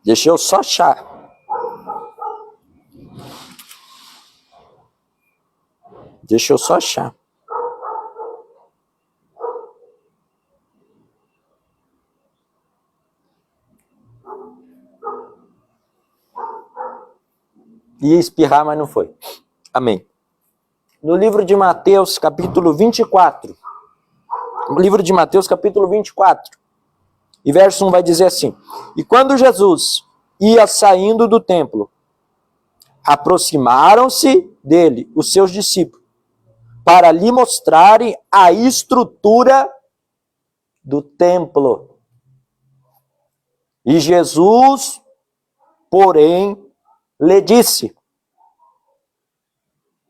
Deixa eu só achar. Deixa eu só achar. Ia espirrar, mas não foi. Amém. No livro de Mateus, capítulo 24. No livro de Mateus, capítulo 24. E verso 1 vai dizer assim: E quando Jesus ia saindo do templo, aproximaram-se dele os seus discípulos, para lhe mostrarem a estrutura do templo. E Jesus, porém, lhe disse: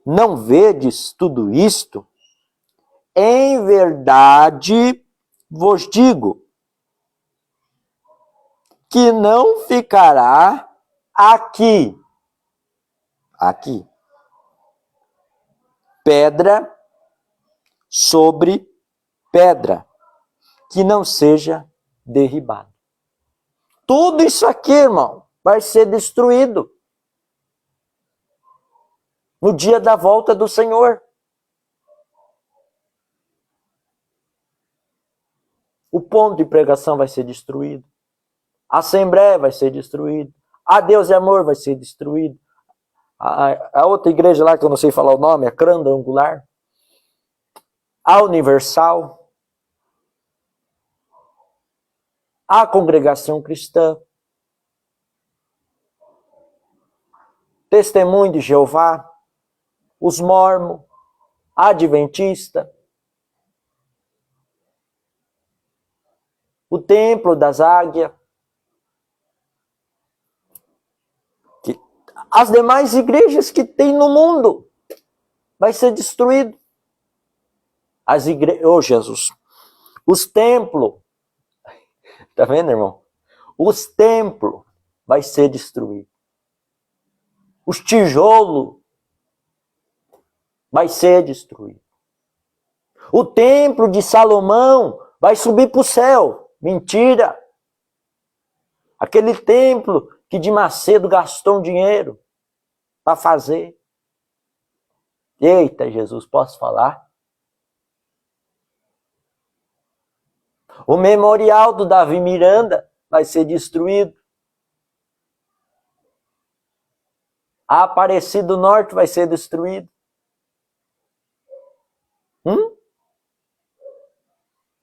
Não vedes tudo isto? Em verdade vos digo que não ficará aqui pedra sobre pedra que não seja derribada. Tudo isso aqui, irmão, vai ser destruído no dia da volta do Senhor. O ponto de pregação vai ser destruído. A Assembleia vai ser destruída. A Deus e Amor vai ser destruído. A outra igreja lá, que eu não sei falar o nome, a Quadrangular. A Universal. A Congregação Cristã. Testemunho de Jeová. Os Mormons. A Adventista. O Templo das Águias. As demais igrejas que tem no mundo vai ser destruído. As igrejas, oh Jesus, os templos, tá vendo, irmão? Os templos vai ser destruído. Os tijolos vai ser destruído. O templo de Salomão vai subir para o céu. Mentira! Aquele templo que de Macedo gastou um dinheiro para fazer. Eita, Jesus, posso falar? O memorial do Davi Miranda vai ser destruído. A Aparecida do Norte vai ser destruído.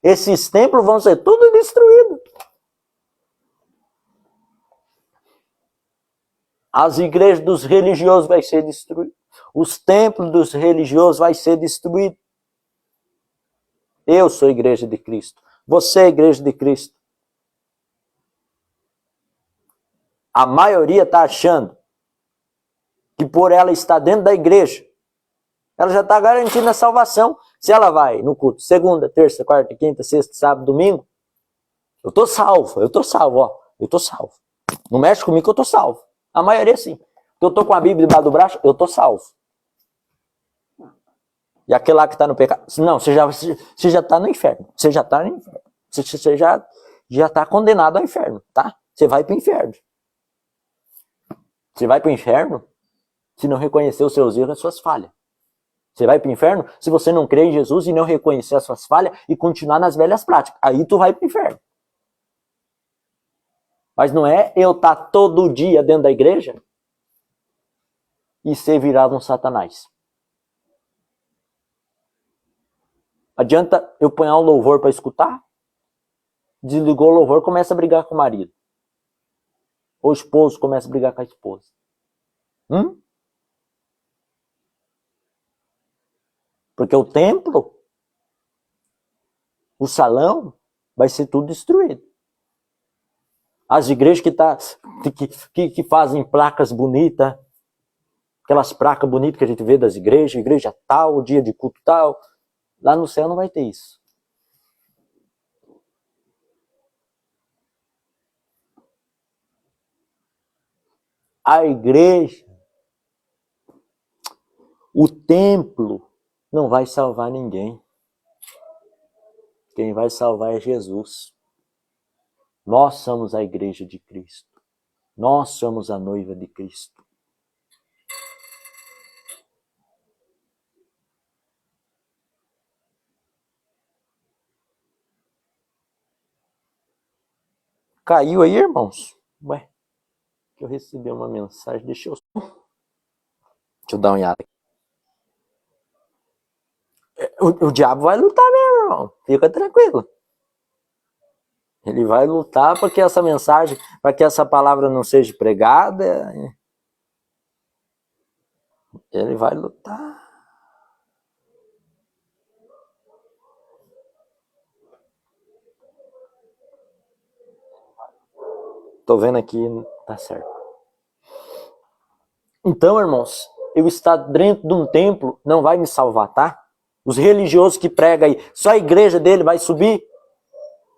Esses templos vão ser tudo destruídos. As igrejas dos religiosos vai ser destruídas. Os templos dos religiosos vai ser destruídos. Eu sou a igreja de Cristo. Você é a igreja de Cristo. A maioria está achando que por ela estar dentro da igreja, ela já está garantindo a salvação. Se ela vai no culto segunda, terça, quarta, quinta, sexta, sábado, domingo, eu estou salvo, ó. Eu estou salvo. Não mexe comigo que eu estou salvo. A maioria sim. Eu estou com a Bíblia debaixo do braço, eu estou salvo. E aquele lá que está no pecado, não, você já está no inferno. Você já está no inferno. Você já está condenado ao inferno, tá? Você vai para o inferno. Você vai para o inferno se não reconhecer os seus erros e as suas falhas. Você vai para o inferno se você não crer em Jesus e não reconhecer as suas falhas e continuar nas velhas práticas. Aí tu vai para o inferno. Mas não é eu estar todo dia dentro da igreja e ser virado um satanás. Adianta eu pôr um louvor para escutar? Desligou o louvor, começa a brigar com o marido. Ou o esposo começa a brigar com a esposa. Porque o templo, o salão, vai ser tudo destruído. As igrejas que fazem placas bonitas, aquelas placas bonitas que a gente vê das igrejas, igreja tal, dia de culto tal. Lá no céu não vai ter isso. A igreja, o templo, não vai salvar ninguém. Quem vai salvar é Jesus. Nós somos a igreja de Cristo. Nós somos a noiva de Cristo. Caiu aí, irmãos? Ué, que eu recebi uma mensagem. Deixa eu dar uma olhada. O diabo vai lutar mesmo, irmão. Fica tranquilo. Ele vai lutar para que essa mensagem, para que essa palavra não seja pregada. Ele vai lutar. Tô vendo aqui, tá certo. Então, irmãos, eu estar dentro de um templo não vai me salvar, tá? Os religiosos que pregam aí, só a igreja dele vai subir?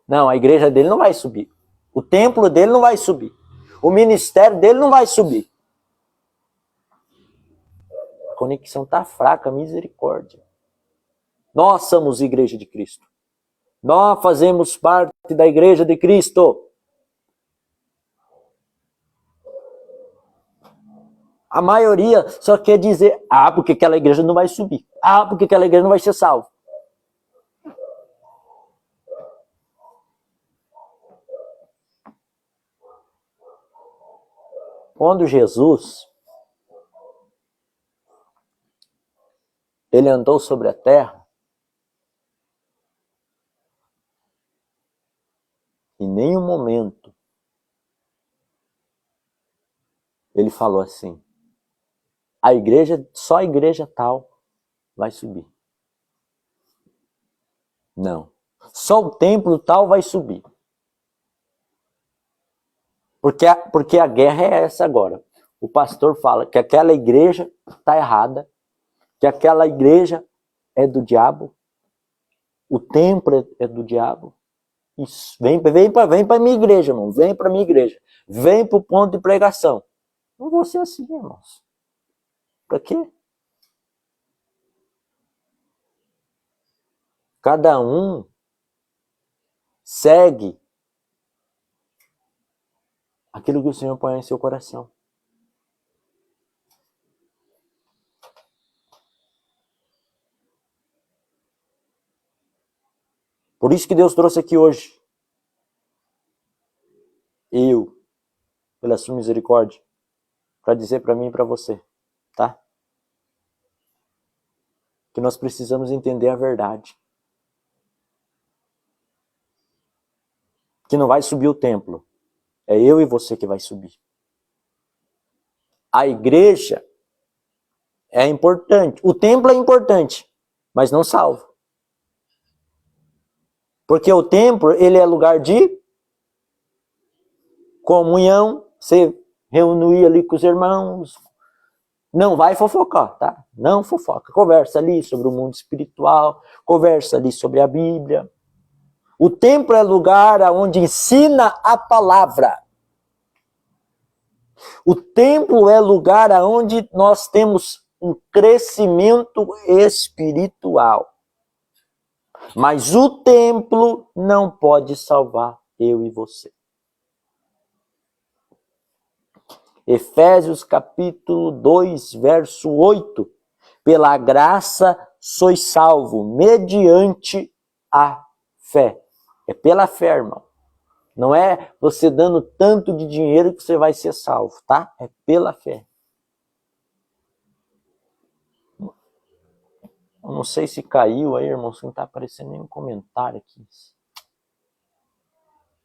Não, a igreja dele não vai subir. O templo dele não vai subir. O ministério dele não vai subir. A conexão tá fraca, misericórdia. Nós somos igreja de Cristo. Nós fazemos parte da igreja de Cristo. A maioria só quer dizer, porque aquela igreja não vai subir. Porque aquela igreja não vai ser salva. Quando Jesus, ele andou sobre a terra, em nenhum momento ele falou assim, só a igreja tal vai subir. Não. Só o templo tal vai subir. Porque a guerra é essa agora. O pastor fala que aquela igreja está errada, que aquela igreja é do diabo, o templo é do diabo. Isso. Vem para minha igreja, irmão. Vem para minha igreja. Vem para o ponto de pregação. Não vou ser assim, irmãos. Para quê? Cada um segue aquilo que o Senhor põe em seu coração. Por isso que Deus trouxe aqui hoje. Eu, pela sua misericórdia, para dizer para mim e para você, tá? Que nós precisamos entender a verdade. Que não vai subir o templo. É eu e você que vai subir. A igreja é importante. O templo é importante, mas não salva. Porque o templo, ele é lugar de comunhão, você reunir ali com os irmãos. Não vai fofocar, tá? Não fofoca. Conversa ali sobre o mundo espiritual, conversa ali sobre a Bíblia. O templo é lugar onde ensina a palavra. O templo é lugar onde nós temos um crescimento espiritual. Mas o templo não pode salvar eu e você. Efésios capítulo 2, verso 8. Pela graça sois salvo, mediante a fé. É pela fé, irmão. Não é você dando tanto de dinheiro que você vai ser salvo, tá? É pela fé. Eu não sei se caiu aí, irmão, se não tá aparecendo nenhum comentário aqui.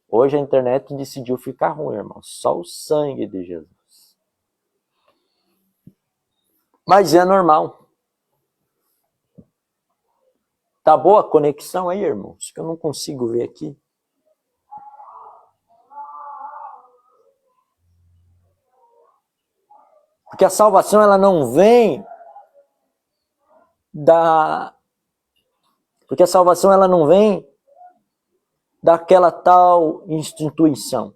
Hoje a internet decidiu ficar ruim, irmão. Só o sangue de Jesus. Mas é normal. Tá boa a conexão aí, irmãos? Que eu não consigo ver aqui. Porque a salvação ela não vem porque a salvação ela não vem daquela tal instituição.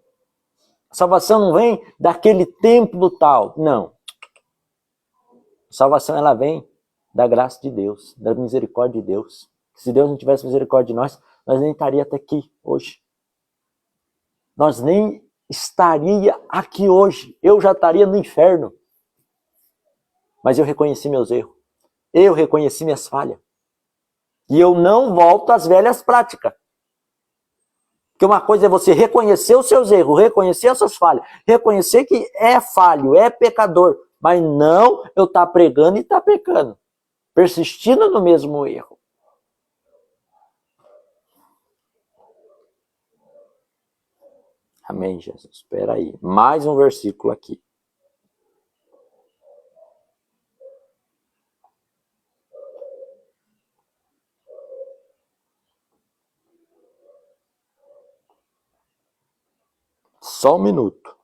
A salvação não vem daquele templo tal. Não. A salvação ela vem da graça de Deus, da misericórdia de Deus. Se Deus não tivesse misericórdia de nós nem estaria até aqui hoje. Nós nem estaria aqui hoje. Eu já estaria no inferno. Mas eu reconheci meus erros. Eu reconheci minhas falhas. E eu não volto às velhas práticas. Porque uma coisa é você reconhecer os seus erros, reconhecer as suas falhas, reconhecer que é falho, é pecador, mas não eu estar pregando e estar pecando, persistindo no mesmo erro. Amém, Jesus. Espera aí. Mais um versículo aqui. Só um minuto.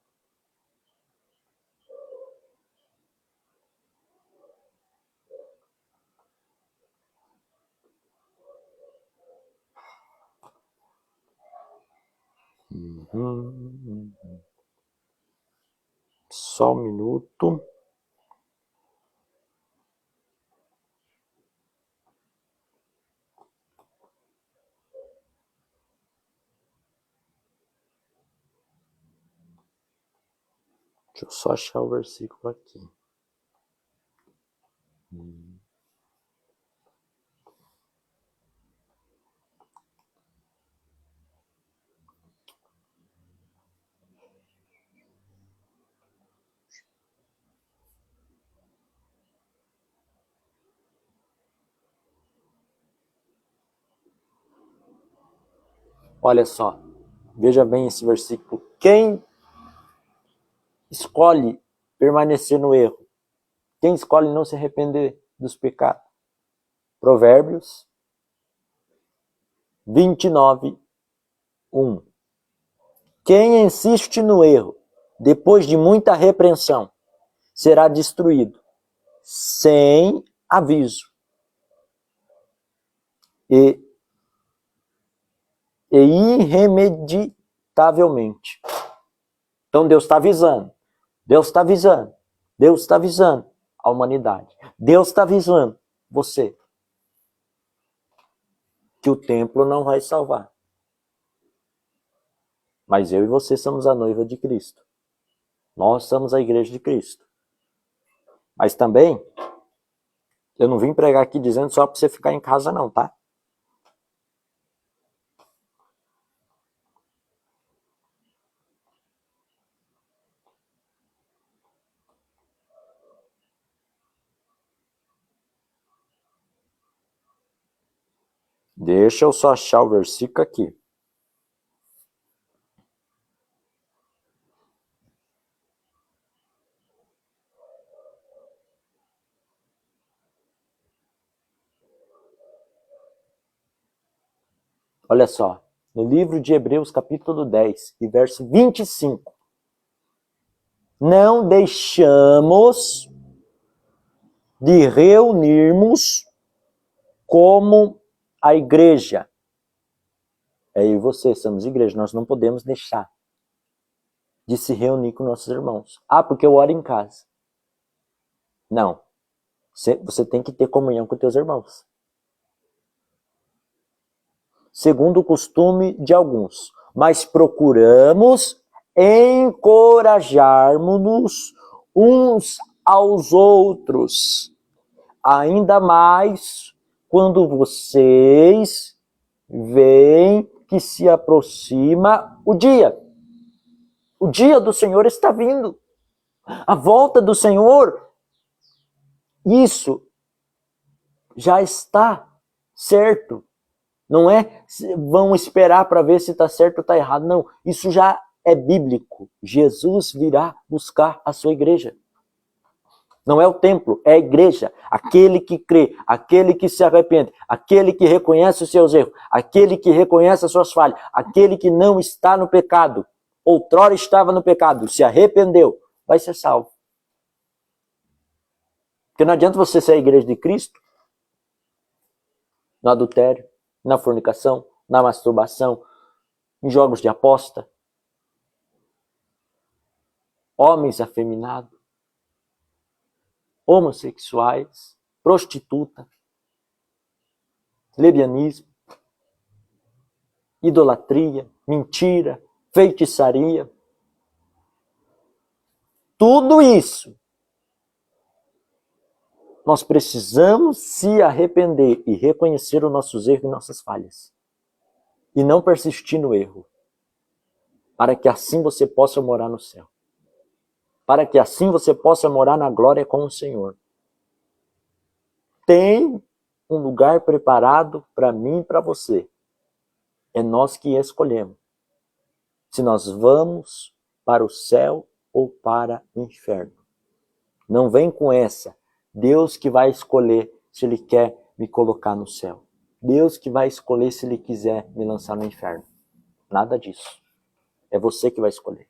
Só um minuto. Deixa eu só achar o versículo aqui. Olha só, veja bem esse versículo. Quem escolhe permanecer no erro? Quem escolhe não se arrepender dos pecados? Provérbios 29, 1. Quem insiste no erro, depois de muita repreensão, será destruído, sem aviso. E irremediavelmente. Então Deus está avisando. Deus está avisando. Deus está avisando a humanidade. Deus está avisando você que o templo não vai salvar. Mas eu e você somos a noiva de Cristo. Nós somos a igreja de Cristo. Mas também, eu não vim pregar aqui dizendo só para você ficar em casa não, tá? Deixa eu só achar o versículo aqui. Olha só, no livro de Hebreus, capítulo 10, e verso 25. Não deixamos de reunirmos como a igreja. Eu e você somos igreja, nós não podemos deixar de se reunir com nossos irmãos. Ah, porque eu oro em casa. Não. Você tem que ter comunhão com teus irmãos. Segundo o costume de alguns. Mas procuramos encorajarmos-nos uns aos outros. Ainda mais quando vocês veem que se aproxima o dia. O dia do Senhor está vindo. A volta do Senhor, isso já está certo. Não é vão esperar para ver se está certo ou está errado. Não, isso já é bíblico. Jesus virá buscar a sua igreja. Não é o templo, é a igreja. Aquele que crê, aquele que se arrepende, aquele que reconhece os seus erros, aquele que reconhece as suas falhas, aquele que não está no pecado, outrora estava no pecado, se arrependeu, vai ser salvo. Porque não adianta você ser a igreja de Cristo no adultério, na fornicação, na masturbação, em jogos de aposta, homens afeminados, homossexuais, prostituta, lesbianismo, idolatria, mentira, feitiçaria. Tudo isso nós precisamos se arrepender e reconhecer os nossos erros e nossas falhas. E não persistir no erro. Para que assim você possa morar no céu. Para que assim você possa morar na glória com o Senhor. Tem um lugar preparado para mim e para você. É nós que escolhemos. Se nós vamos para o céu ou para o inferno. Não vem com essa. Deus que vai escolher se Ele quer me colocar no céu. Deus que vai escolher se Ele quiser me lançar no inferno. Nada disso. É você que vai escolher.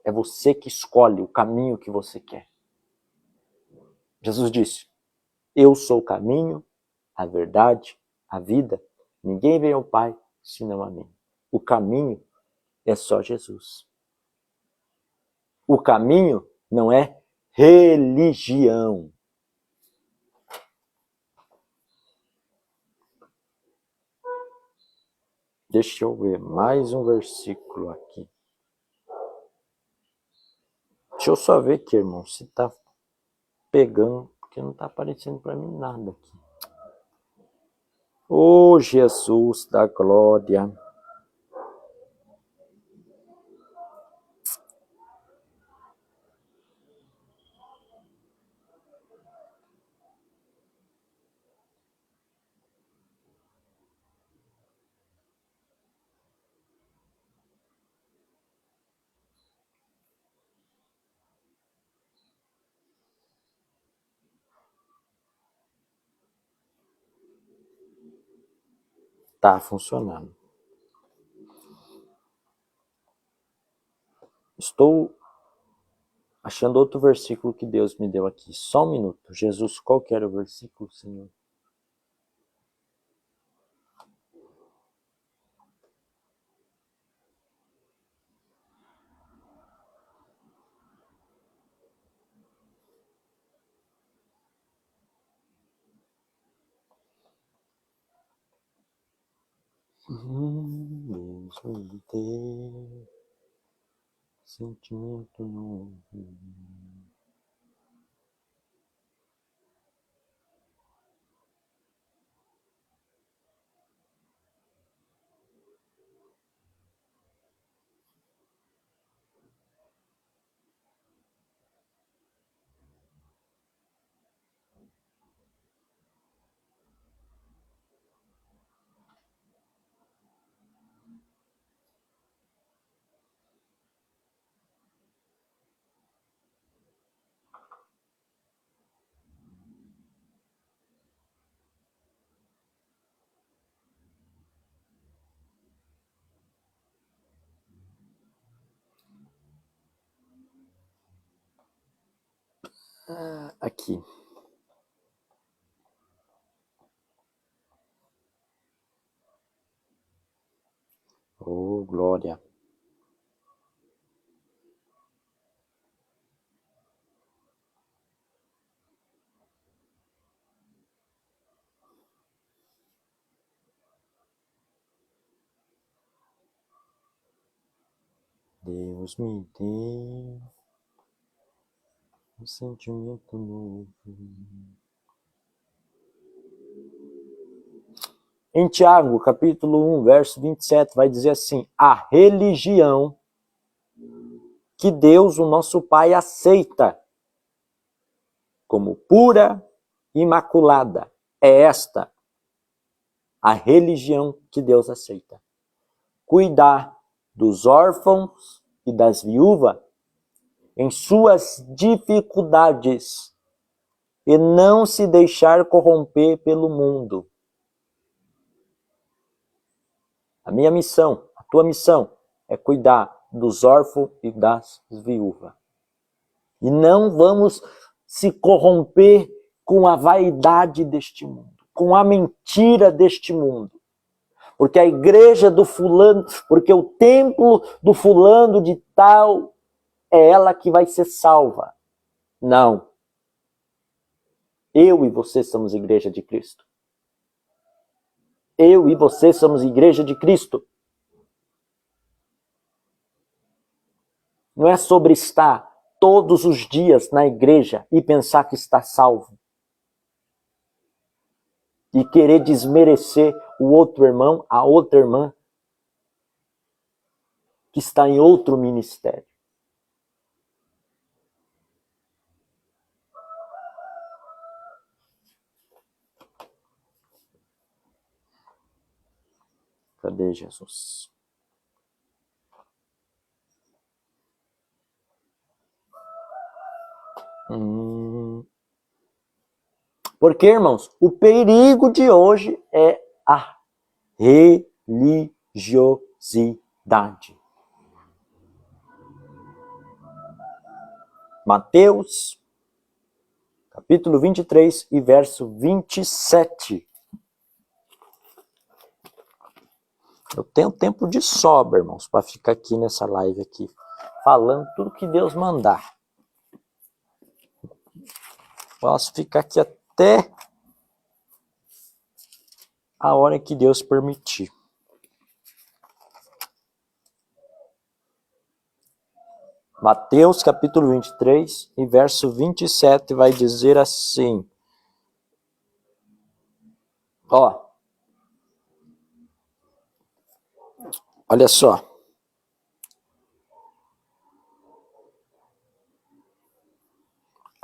É você que escolhe o caminho que você quer. Jesus disse, eu sou o caminho, a verdade, a vida. Ninguém vem ao Pai senão a mim. O caminho é só Jesus. O caminho não é religião. Deixa eu ver mais um versículo aqui. Deixa eu só ver aqui, irmão, se tá pegando, porque não tá aparecendo para mim nada aqui. Ô Jesus da glória. Tá funcionando. Estou achando outro versículo que Deus me deu aqui. Só um minuto. Jesus, qual que era o versículo, Senhor? Deus me dê sentimento novo. Aqui. Oh, glória. Deus me dê um sentimento novo. Em Tiago, capítulo 1, verso 27, vai dizer assim, a religião que Deus, o nosso Pai, aceita como pura, imaculada. É esta a religião que Deus aceita. Cuidar dos órfãos e das viúvas em suas dificuldades e não se deixar corromper pelo mundo. A minha missão, a tua missão, é cuidar dos órfãos e das viúvas. E não vamos se corromper com a vaidade deste mundo, com a mentira deste mundo. Porque a igreja do fulano, porque o templo do fulano de tal, é ela que vai ser salva. Não. Eu e você somos igreja de Cristo. Eu e você somos igreja de Cristo. Não é sobre estar todos os dias na igreja e pensar que está salvo. E querer desmerecer o outro irmão, a outra irmã, que está em outro ministério. Cadê Jesus? Porque, irmãos, o perigo de hoje é a religiosidade. Mateus, capítulo 23 e verso 27. Eu tenho tempo de sobra, irmãos, para ficar aqui nessa live aqui, falando tudo que Deus mandar. Posso ficar aqui até a hora que Deus permitir. Mateus capítulo 23 e verso 27 vai dizer assim. Olha só.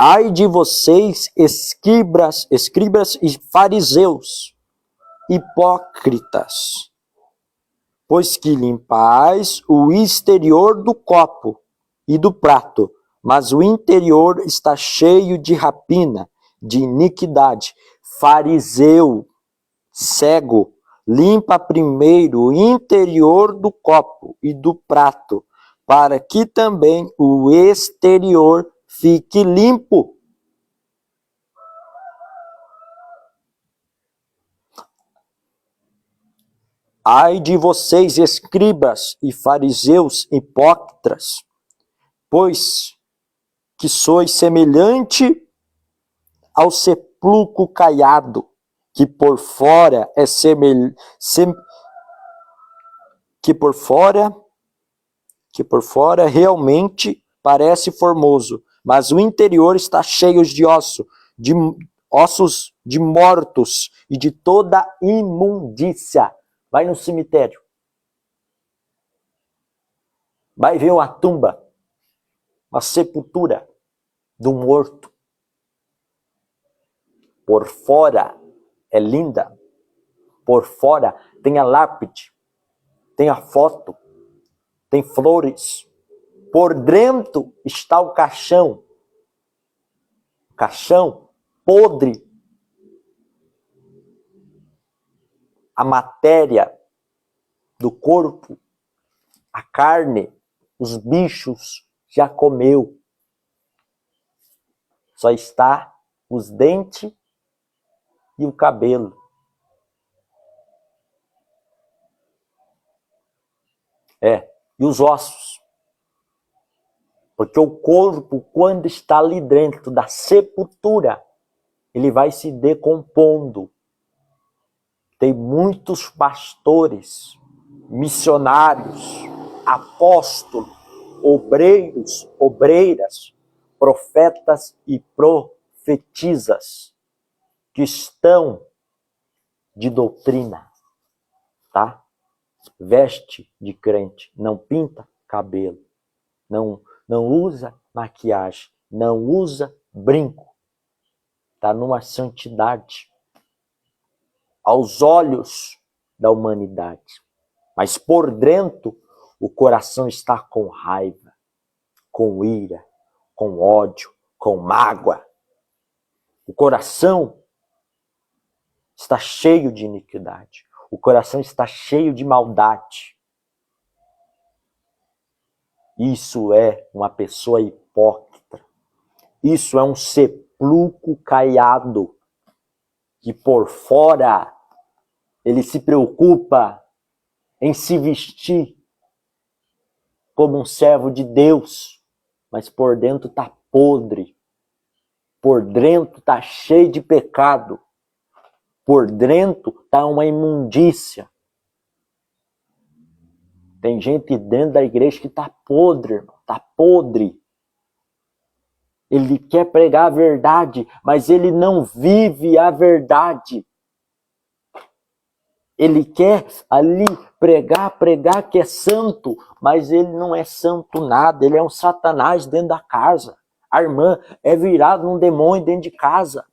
Ai de vocês, escribas e fariseus, hipócritas, pois que limpais o exterior do copo e do prato, mas o interior está cheio de rapina, de iniquidade. Fariseu, cego, limpa primeiro o interior do copo e do prato, para que também o exterior fique limpo. Ai de vocês, escribas e fariseus hipócritas, pois que sois semelhante ao sepulcro caiado, que por fora é que por fora realmente parece formoso, mas o interior está cheio de ossos de mortos e de toda imundícia. Vai no cemitério. Vai ver uma tumba, uma sepultura do morto. Por fora é linda. Por fora tem a lápide, tem a foto, tem flores. Por dentro está o caixão. Caixão podre. A matéria do corpo, a carne, os bichos já comeu. Só está os dentes e o cabelo. E os ossos. Porque o corpo, quando está ali dentro da sepultura, ele vai se decompondo. Tem muitos pastores, missionários, apóstolos, obreiros, obreiras, profetas e profetisas que estão de doutrina, tá? Veste de crente, não pinta cabelo, não usa maquiagem, não usa brinco, tá numa santidade aos olhos da humanidade. Mas por dentro, o coração está com raiva, com ira, com ódio, com mágoa. O coração está cheio de iniquidade. O coração está cheio de maldade. Isso é uma pessoa hipócrita. Isso é um sepulcro sepulcro caiado, que por fora ele se preocupa em se vestir como um servo de Deus, mas por dentro está podre, por dentro está cheio de pecado, por dentro está uma imundícia. Tem gente dentro da igreja que está podre, irmão, está podre. Ele quer pregar a verdade, mas ele não vive a verdade. Ele quer ali pregar que é santo, mas ele não é santo nada, ele é um satanás dentro da casa. A irmã é virada num demônio dentro de casa.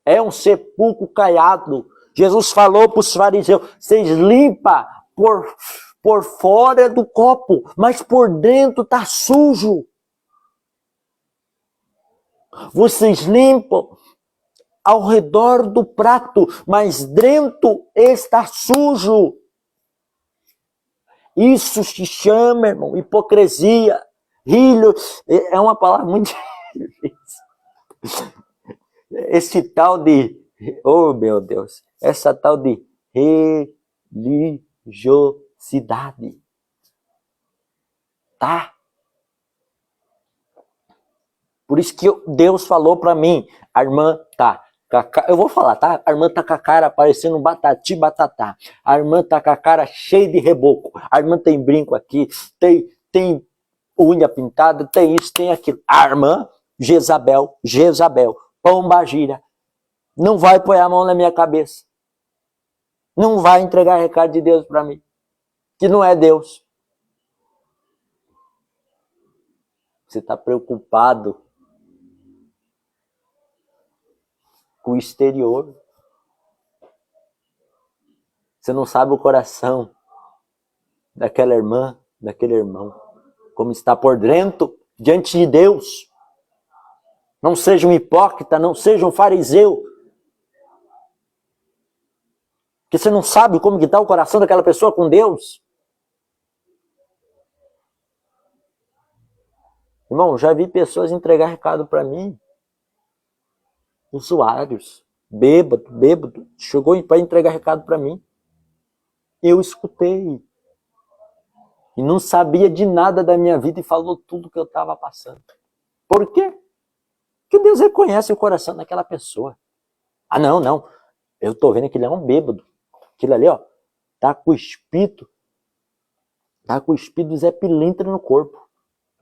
É um sepulcro caiado. Jesus falou para os fariseus, vocês limpam por fora do copo, mas por dentro está sujo. Vocês limpam ao redor do prato, mas dentro está sujo. Isso se chama, irmão, hipocrisia. Rilho é uma palavra muito difícil. Esse tal de, oh meu Deus, essa tal de religiosidade. Tá? Por isso que Deus falou para mim, a irmã tá, eu vou falar, tá? A irmã tá com a cara parecendo um batati batatá. A irmã tá com a cara cheia de reboco. A irmã tem brinco aqui, tem unha pintada, tem isso, tem aquilo. A irmã, Jezabel, pombagira, não vai pôr a mão na minha cabeça. Não vai entregar recado de Deus para mim, que não é Deus. Você está preocupado com o exterior. Você não sabe o coração daquela irmã, daquele irmão, como está por dentro diante de Deus. Não seja um hipócrita, não seja um fariseu. Porque você não sabe como que está o coração daquela pessoa com Deus. Irmão, já vi pessoas entregar recado para mim. Usuários, bêbado, chegou para entregar recado para mim. Eu escutei. E não sabia de nada da minha vida e falou tudo que eu estava passando. Por quê? Porque Deus reconhece o coração daquela pessoa. Ah, não. Eu estou vendo que ele é um bêbado. Aquilo ali, ó, tá com o espírito do Zé Pilintra no corpo.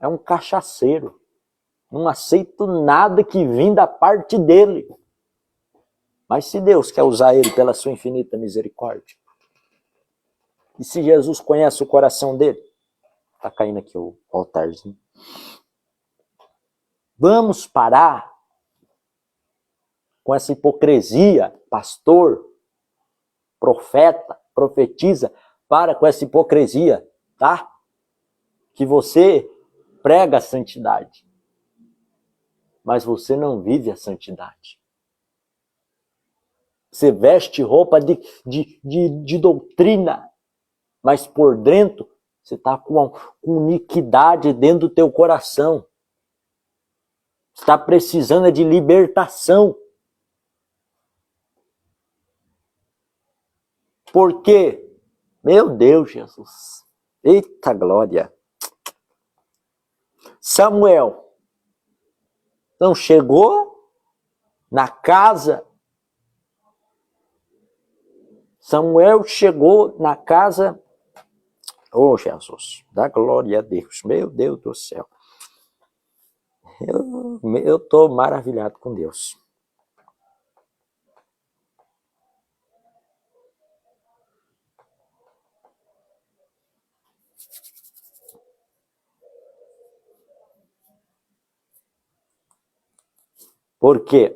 É um cachaceiro. Não aceito nada que vim da parte dele. Mas se Deus quer usar ele pela sua infinita misericórdia, e se Jesus conhece o coração dele, tá caindo aqui o altarzinho. Vamos parar com essa hipocrisia, pastor, profeta, profetiza, para com essa hipocrisia, tá? Que você prega a santidade, mas você não vive a santidade. Você veste roupa de doutrina, mas por dentro você está com iniquidade dentro do teu coração. Você está precisando de libertação. Por quê? Meu Deus, Jesus. Eita glória. Samuel. Então chegou na casa. Samuel chegou na casa. Oh, Jesus. Dá glória a Deus. Meu Deus do céu. Eu estou maravilhado com Deus. Porque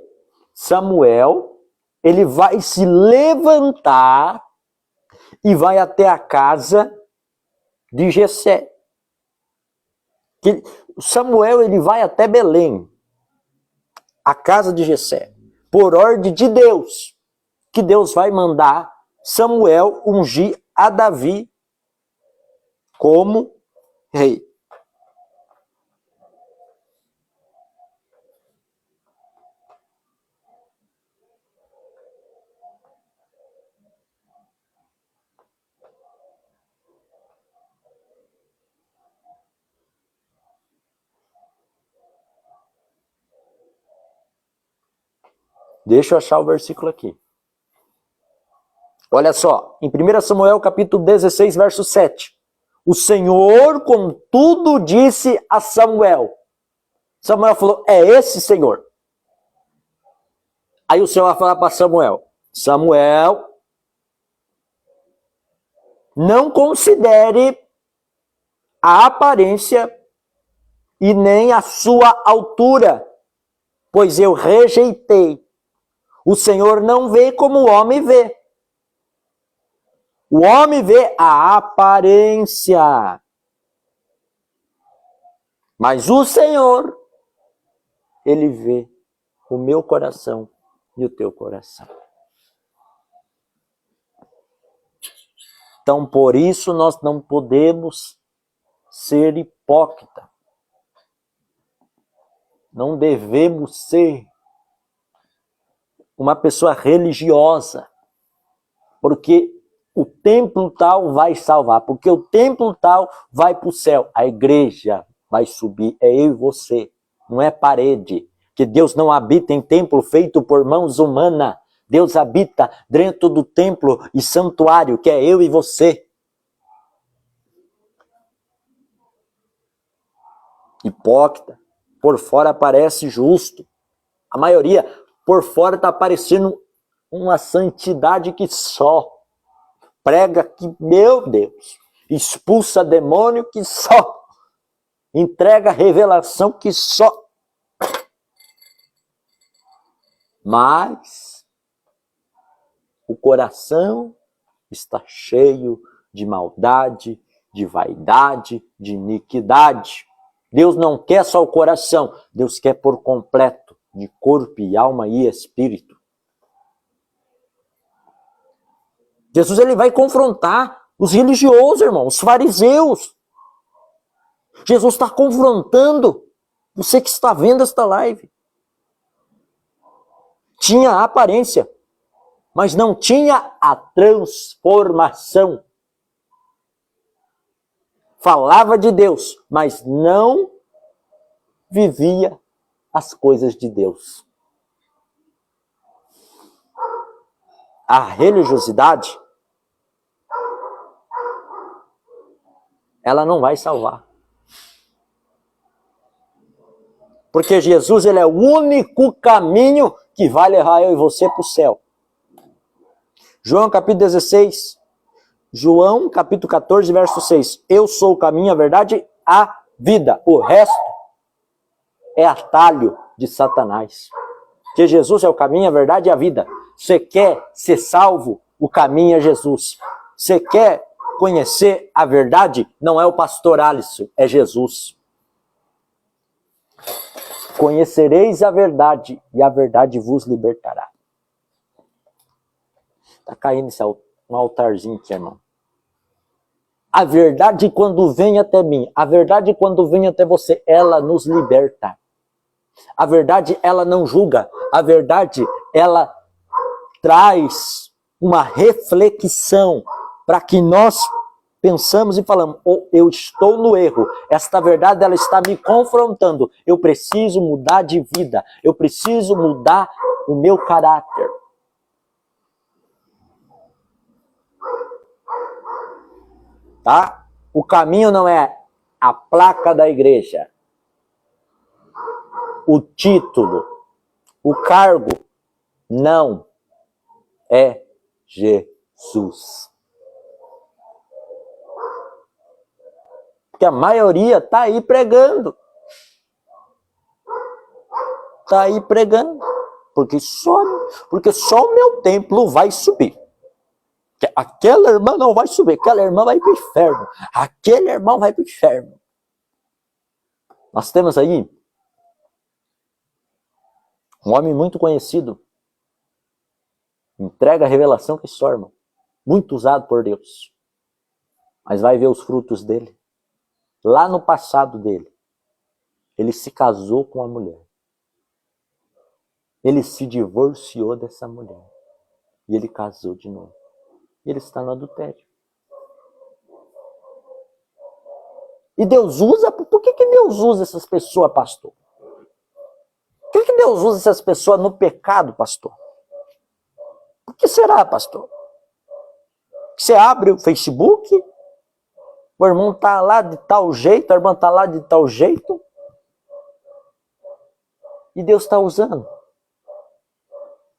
Samuel, ele vai se levantar e vai até a casa de Jessé. Samuel, ele vai até Belém, a casa de Jessé, por ordem de Deus, que Deus vai mandar Samuel ungir a Davi como rei. Deixa eu achar o versículo aqui. Olha só, em 1 Samuel capítulo 16, verso 7. O Senhor, contudo, disse a Samuel. Samuel falou, é esse Senhor. Aí o Senhor vai falar para Samuel, Samuel, não considere a aparência e nem a sua altura, pois eu rejeitei. O Senhor não vê como o homem vê. O homem vê a aparência. Mas o Senhor, Ele vê o meu coração e o teu coração. Então, por isso, nós não podemos ser hipócrita. Não devemos ser uma pessoa religiosa. Porque o templo tal vai salvar. Porque o templo tal vai para o céu. A igreja vai subir. É eu e você. Não é parede. Que Deus não habita em templo feito por mãos humanas. Deus habita dentro do templo e santuário, que é eu e você. Hipócrita. Por fora parece justo. A maioria, por fora, está parecendo uma santidade que só. Prega que, meu Deus, expulsa demônio que só. Entrega revelação que só. Mas o coração está cheio de maldade, de vaidade, de iniquidade. Deus não quer só o coração, Deus quer por completo, de corpo e alma e espírito. Jesus ele vai confrontar os religiosos, irmão, os fariseus. Jesus está confrontando você que está vendo esta live. Tinha a aparência, mas não tinha a transformação. Falava de Deus, mas não vivia as coisas de Deus. A religiosidade, ela não vai salvar. Porque Jesus ele é o único caminho que vai levar eu e você para o céu. João capítulo 16, João capítulo 14, verso 6. Eu sou o caminho, a verdade, a vida. O resto é atalho de Satanás. Porque Jesus é o caminho, a verdade e a vida. Você quer ser salvo? O caminho é Jesus. Você quer conhecer a verdade? Não é o pastor Alisson, é Jesus. Conhecereis a verdade e a verdade vos libertará. Está caindo um altarzinho aqui, irmão. A verdade quando vem até mim, a verdade quando vem até você, ela nos liberta. A verdade, ela não julga. A verdade, ela traz uma reflexão para que nós pensamos e falamos, oh, eu estou no erro. Esta verdade, ela está me confrontando. Eu preciso mudar de vida. Eu preciso mudar o meu caráter. Tá? O caminho não é a placa da igreja, o título, o cargo, não é Jesus. Porque a maioria está aí pregando. Está aí pregando. Porque só o meu templo vai subir. Aquela irmã não vai subir, aquela irmã vai para o inferno. Aquele irmão vai para o inferno. Nós temos aí um homem muito conhecido. Entrega a revelação que só, irmão. Muito usado por Deus. Mas vai ver os frutos dele. Lá no passado dele, ele se casou com uma mulher. Ele se divorciou dessa mulher. E ele casou de novo. E ele está no adultério. E Deus usa? Por que Deus usa essas pessoas, pastor? Por que Deus usa essas pessoas no pecado, pastor? Por que será, pastor? Você abre o Facebook, o irmão está lá de tal jeito, a irmã está lá de tal jeito, e Deus está usando.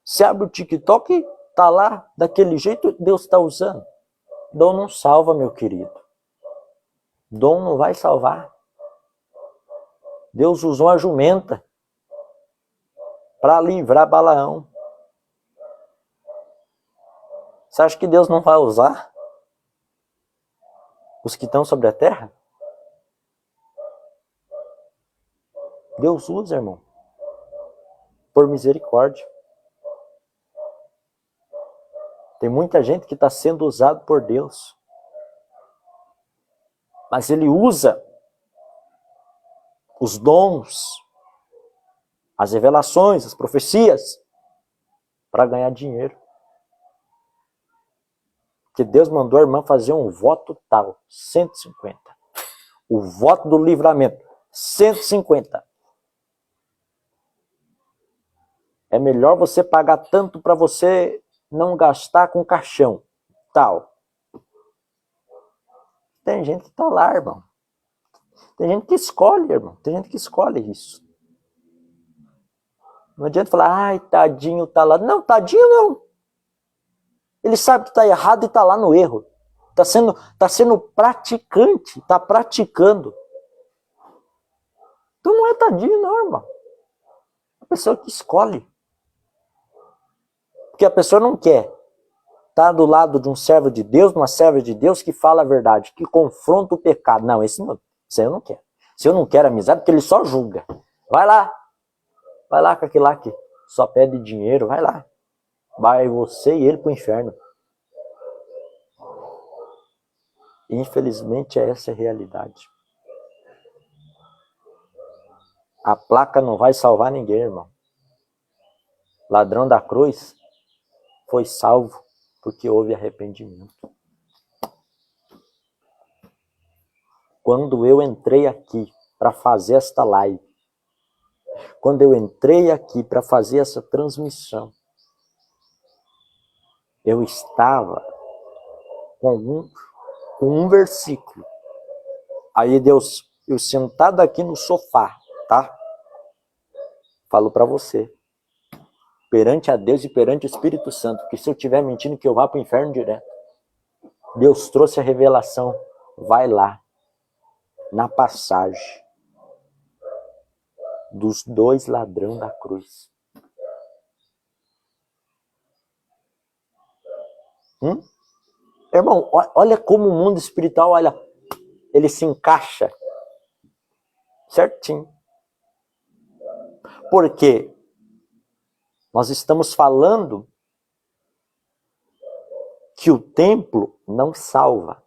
Você abre o TikTok, está lá daquele jeito, Deus está usando. Dom não salva, meu querido. Dom não vai salvar. Deus usou a jumenta para livrar Balaão. Você acha que Deus não vai usar os que estão sobre a terra? Deus usa, irmão, por misericórdia. Tem muita gente que está sendo usado por Deus, mas Ele usa os dons, as revelações, as profecias, para ganhar dinheiro. Porque Deus mandou a irmã fazer um voto tal, 150. O voto do livramento, 150. É melhor você pagar tanto para você não gastar com caixão, tal. Tem gente que está lá, irmão. Tem gente que escolhe, irmão. Tem gente que escolhe isso. Não adianta falar, ai, tadinho, tá lá. Não, tadinho não. Ele sabe que está errado e está lá no erro. Está sendo praticante, está praticando. Então não é tadinho não, irmão. É a pessoa que escolhe. Porque a pessoa não quer estar do lado de um servo de Deus, uma serva de Deus que fala a verdade, que confronta o pecado. Não, esse eu não quero. Se eu não quero amizade, porque ele só julga. Vai lá com aquele lá que só pede dinheiro, vai lá. Vai você e ele para o inferno. Infelizmente, essa é a realidade. A placa não vai salvar ninguém, irmão. Ladrão da cruz foi salvo porque houve arrependimento. Quando eu entrei aqui para fazer esta live, quando eu entrei aqui para fazer essa transmissão, eu estava com um versículo. Aí Deus, eu sentado aqui no sofá, tá? Falo para você, perante a Deus e perante o Espírito Santo, que se eu estiver mentindo, que eu vá para o inferno direto. Deus trouxe a revelação, vai lá, na passagem dos dois ladrões da cruz. Irmão, olha como o mundo espiritual, olha, ele se encaixa certinho. Porque nós estamos falando que o templo não salva,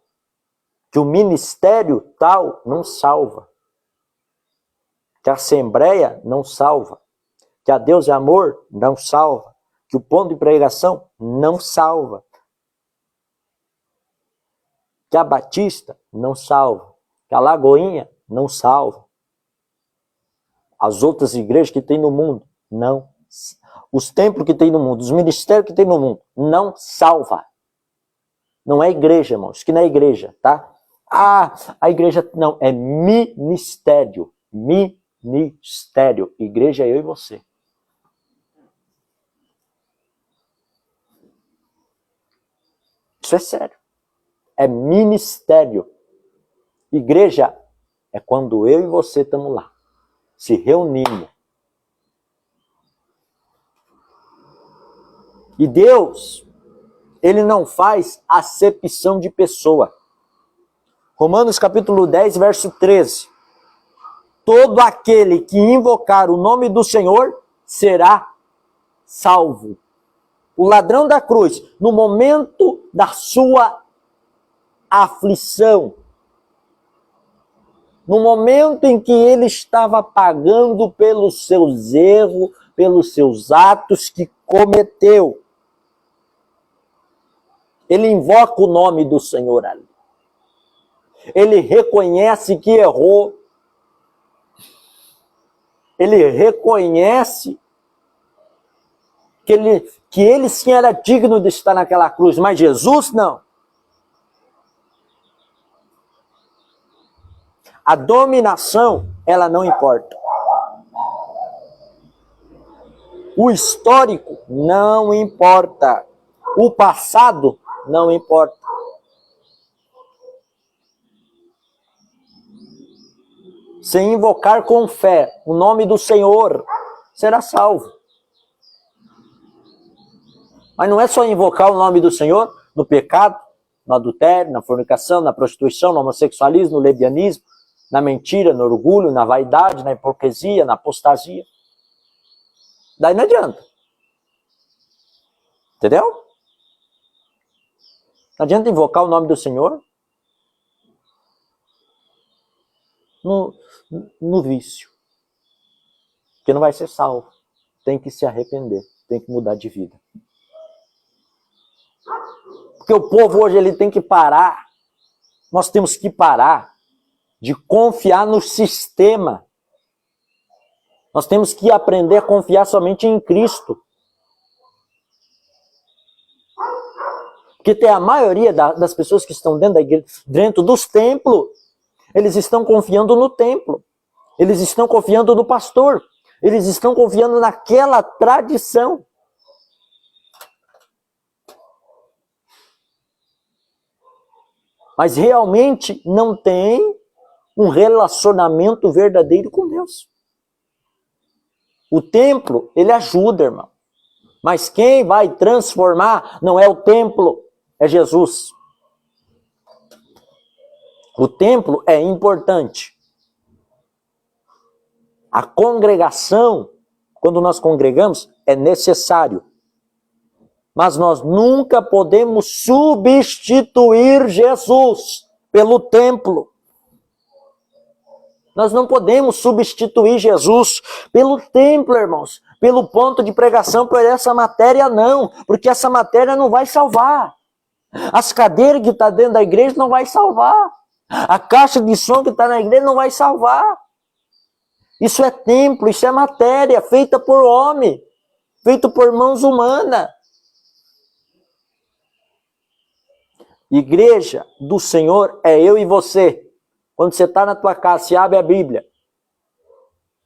que o ministério tal não salva, que a assembleia não salva, que a Deus é amor não salva, que o ponto de pregação não salva, que a Batista não salva, que a Lagoinha não salva, as outras igrejas que tem no mundo não, os templos que tem no mundo, os ministérios que tem no mundo não salva. Não é igreja, irmãos, isso que não é igreja, tá? Ah, a igreja não, é ministério, ministério, igreja é eu e você. Isso é sério. É ministério. Igreja é quando eu e você estamos lá, se reunimos. E Deus, Ele não faz acepção de pessoa. Romanos capítulo 10, verso 13. Todo aquele que invocar o nome do Senhor será salvo. O ladrão da cruz, no momento da sua aflição, no momento em que ele estava pagando pelos seus erros, pelos seus atos que cometeu, ele invoca o nome do Senhor ali. Ele reconhece que errou. ele reconhece que ele sim era digno de estar naquela cruz, mas Jesus não. A dominação, ela não importa. O histórico não importa. O passado não importa. Se invocar com fé o nome do Senhor, será salvo. Mas não é só invocar o nome do Senhor no pecado, no adultério, na fornicação, na prostituição, no homossexualismo, no lesbianismo, na mentira, no orgulho, na vaidade, na hipocrisia, na apostasia. Daí não adianta. Entendeu? Não adianta invocar o nome do Senhor no vício. Porque não vai ser salvo. Tem que se arrepender. Tem que mudar de vida. Porque o povo hoje ele tem que parar. Nós temos que parar de confiar no sistema. Nós temos que aprender a confiar somente em Cristo. Porque tem a maioria das pessoas que estão dentro da igreja, dentro dos templos, eles estão confiando no templo. Eles estão confiando no pastor. Eles estão confiando naquela tradição. Mas realmente não tem um relacionamento verdadeiro com Deus. O templo, ele ajuda, irmão. Mas quem vai transformar não é o templo, é Jesus. O templo é importante. A congregação, quando nós congregamos, é necessário. Mas nós nunca podemos substituir Jesus pelo templo. Nós não podemos substituir Jesus pelo templo, irmãos. Pelo ponto de pregação, por essa matéria, não. Porque essa matéria não vai salvar. As cadeiras que estão dentro da igreja não vai salvar. A caixa de som que está na igreja não vai salvar. Isso é templo, isso é matéria feita por homem. Feita por mãos humanas. Igreja do Senhor é eu e você. Quando você está na tua casa, você abre a Bíblia.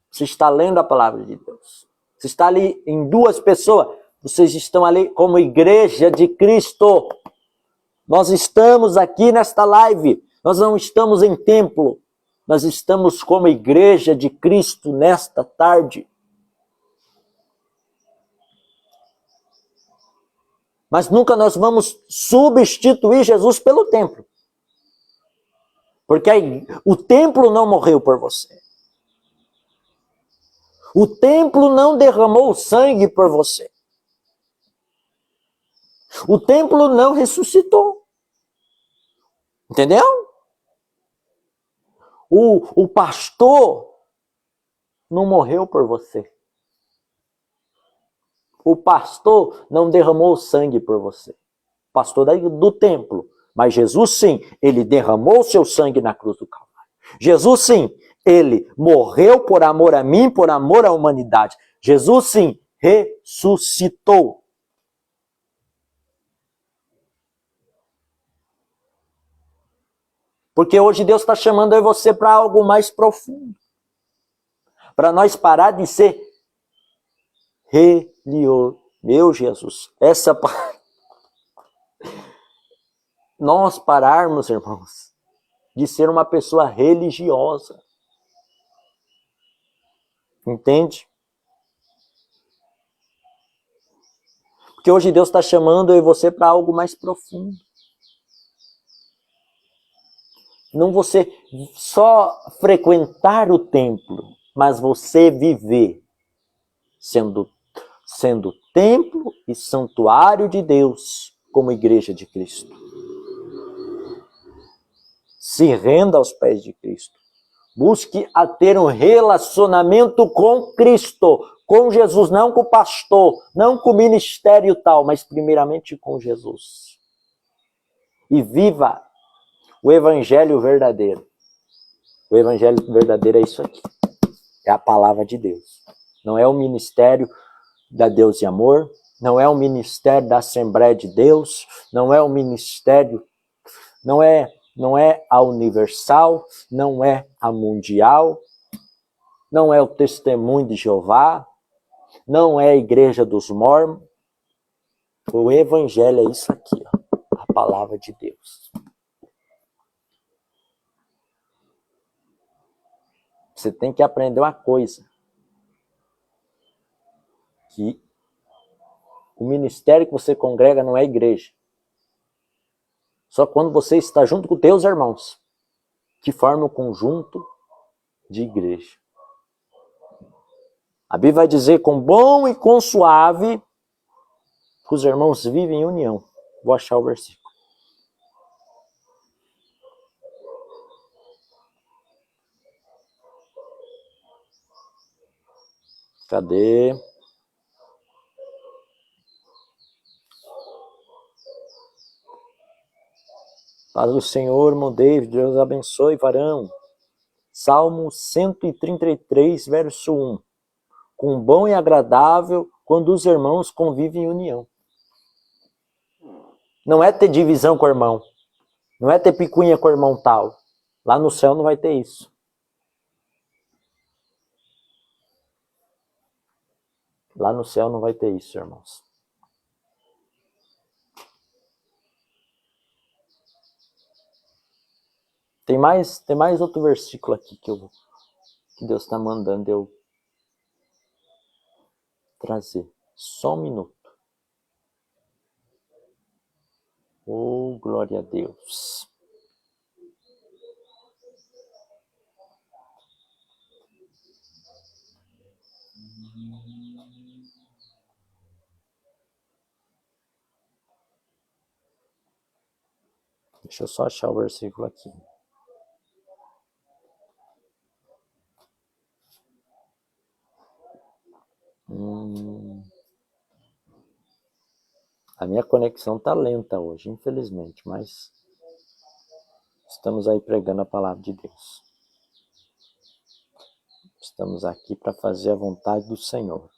Você está lendo a palavra de Deus. Você está ali em duas pessoas. Vocês estão ali como igreja de Cristo. Nós estamos aqui nesta live. Nós não estamos em templo. Nós estamos como igreja de Cristo nesta tarde. Mas nunca nós vamos substituir Jesus pelo templo. Porque o templo não morreu por você. O templo não derramou sangue por você. O templo não ressuscitou. Entendeu? O pastor não morreu por você. O pastor não derramou sangue por você. O pastor do templo. Mas Jesus sim, ele derramou seu sangue na cruz do Calvário. Jesus sim, ele morreu por amor a mim, por amor à humanidade. Jesus sim, ressuscitou. Porque hoje Deus está chamando eu e você para algo mais profundo. Para nós parar de ser religioso. Meu Jesus, nós pararmos, irmãos, de ser uma pessoa religiosa. Entende? Porque hoje Deus está chamando eu e você para algo mais profundo. Não você só frequentar o templo, mas você viver sendo templo e santuário de Deus como igreja de Cristo. Se renda aos pés de Cristo. Busque a ter um relacionamento com Cristo, com Jesus, não com o pastor, não com o ministério tal, mas primeiramente com Jesus. E viva o evangelho verdadeiro. O evangelho verdadeiro é isso aqui. É a palavra de Deus. Não é o ministério da Deus e Amor, não é o ministério da Assembleia de Deus, não é o ministério, não é a Universal, não é a Mundial, não é o Testemunho de Jeová, não é a Igreja dos Mormons. O Evangelho é isso aqui, ó, a palavra de Deus. Você tem que aprender uma coisa, que o ministério que você congrega não é igreja. Só quando você está junto com teus irmãos, que formam um conjunto de igreja. A Bíblia vai dizer, com bom e com suave, que os irmãos vivem em união. Vou achar o versículo. Cadê? Paz do Senhor, irmão David, Deus abençoe, varão. Salmo 133, verso 1. Com bom e agradável, quando os irmãos convivem em união. Não é ter divisão com o irmão. Não é ter picuinha com o irmão tal. Lá no céu não vai ter isso. Lá no céu não vai ter isso, irmãos. Tem mais outro versículo aqui que Deus está mandando eu trazer. Só um minuto. Oh, glória a Deus. Deixa eu só achar o versículo aqui. A minha conexão tá lenta hoje, infelizmente, mas estamos aí pregando a palavra de Deus. Estamos aqui para fazer a vontade do Senhor.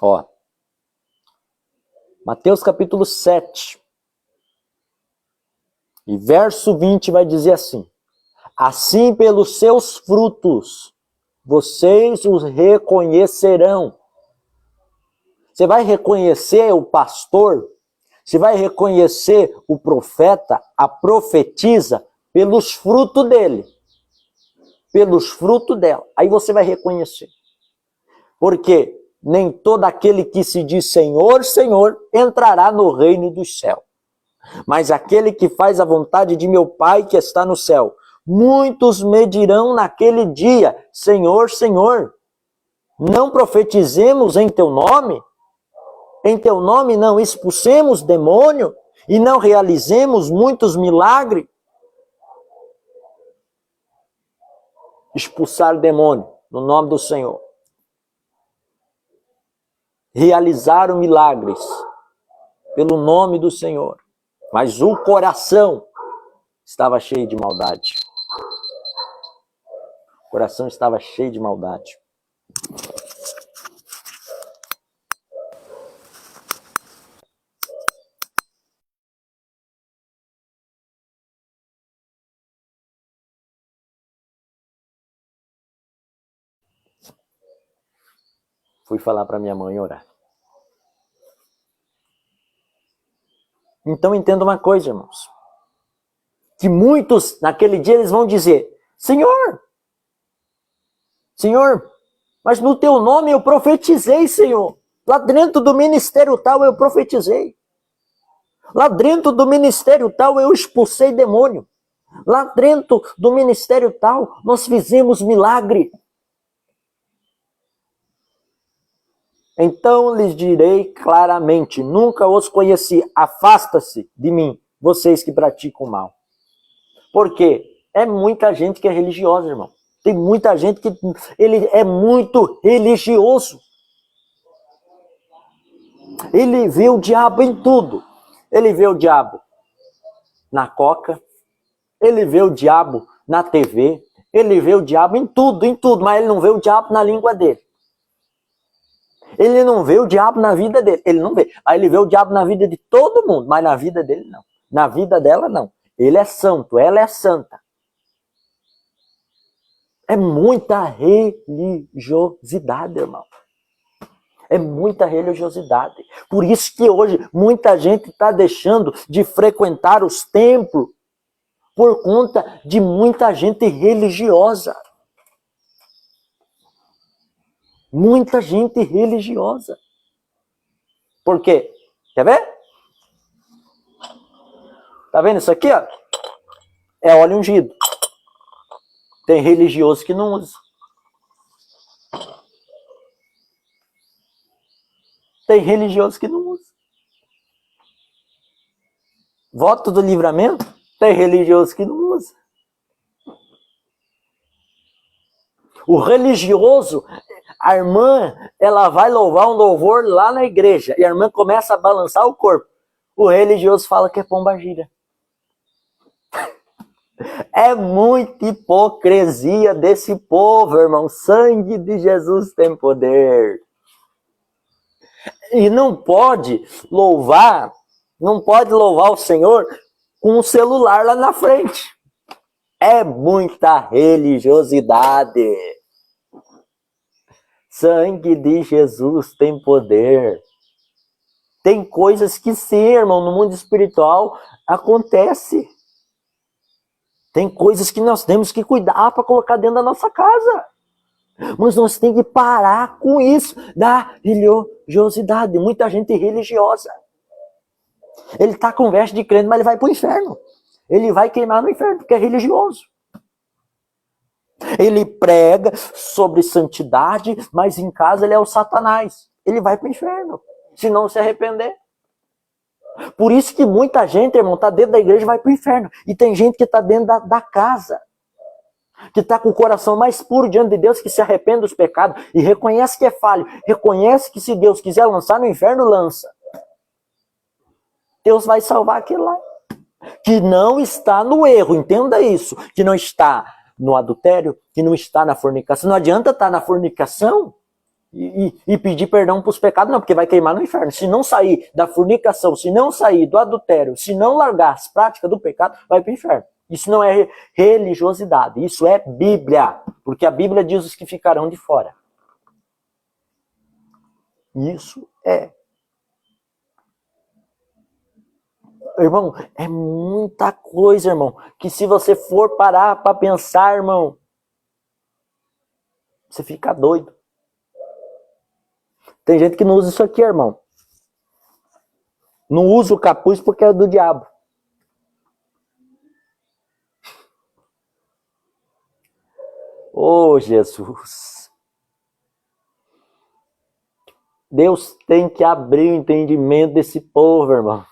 Ó, Mateus capítulo 7, e verso 20 vai dizer assim: assim pelos seus frutos vocês os reconhecerão. Você vai reconhecer o pastor, você vai reconhecer o profeta, a profetisa, pelos frutos dele. Pelos frutos dela. Aí você vai reconhecer. Porque nem todo aquele que se diz Senhor, Senhor, entrará no reino dos céus. Mas aquele que faz a vontade de meu Pai que está no céu. Muitos me dirão naquele dia, Senhor, Senhor, não profetizemos em teu nome? Em teu nome não expulsemos demônio? E não realizemos muitos milagres? Expulsar demônio no nome do Senhor. Realizaram milagres pelo nome do Senhor. Mas o coração estava cheio de maldade. O coração estava cheio de maldade. Fui falar para minha mãe orar. Então entenda uma coisa, irmãos. Que muitos, naquele dia, eles vão dizer, Senhor, Senhor, mas no teu nome eu profetizei, Senhor. Lá dentro do ministério tal eu profetizei. Lá dentro do ministério tal eu expulsei demônio. Lá dentro do ministério tal nós fizemos milagre. Então lhes direi claramente, nunca os conheci, afasta-se de mim, vocês que praticam o mal. Por quê? É muita gente que é religiosa, irmão. Tem muita gente que ele é muito religioso. Ele vê o diabo em tudo. Ele vê o diabo na coca, ele vê o diabo na TV, ele vê o diabo em tudo, mas ele não vê o diabo na língua dele. Ele não vê o diabo na vida dele, ele não vê. Aí ele vê o diabo na vida de todo mundo, mas na vida dele não. Na vida dela não. Ele é santo, ela é santa. É muita religiosidade, irmão. É muita religiosidade. Por isso que hoje muita gente está deixando de frequentar os templos por conta de muita gente religiosa. Muita gente religiosa. Por quê? Quer ver? Tá vendo isso aqui, ó? É óleo ungido. Tem religioso que não usa. Tem religioso que não usa. Voto do livramento, tem religioso que não usa. O religioso, a irmã, ela vai louvar um louvor lá na igreja, e a irmã começa a balançar o corpo. O religioso fala que é pombagira. É muita hipocrisia desse povo, irmão. Sangue de Jesus tem poder. E não pode louvar o Senhor com o celular lá na frente. É muita religiosidade. Sangue de Jesus tem poder. Tem coisas que sim, irmão, no mundo espiritual acontece. Tem coisas que nós temos que cuidar para colocar dentro da nossa casa. Mas nós temos que parar com isso da religiosidade. Muita gente religiosa. Ele está com veste de crente, mas ele vai para o inferno. Ele vai queimar no inferno, porque é religioso. Ele prega sobre santidade, mas em casa ele é o Satanás. Ele vai para o inferno, se não se arrepender. Por isso que muita gente, irmão, está dentro da igreja e vai para o inferno. E tem gente que está dentro da casa, que está com o coração mais puro diante de Deus, que se arrepende dos pecados e reconhece que é falho. Reconhece que se Deus quiser lançar no inferno, lança. Deus vai salvar aquele lá. Que não está no erro, entenda isso. Que não está no adultério, que não está na fornicação. Não adianta estar na fornicação e pedir perdão para os pecados, não, porque vai queimar no inferno. Se não sair da fornicação, se não sair do adultério, se não largar as práticas do pecado, vai para o inferno. Isso não é religiosidade, isso é Bíblia. Porque a Bíblia diz os que ficarão de fora. Isso é. Irmão, é muita coisa, irmão, que se você for parar para pensar, irmão, você fica doido. Tem gente que não usa isso aqui, irmão. Não usa o capuz porque é do diabo. Oh, Jesus. Deus tem que abrir o entendimento desse povo, irmão.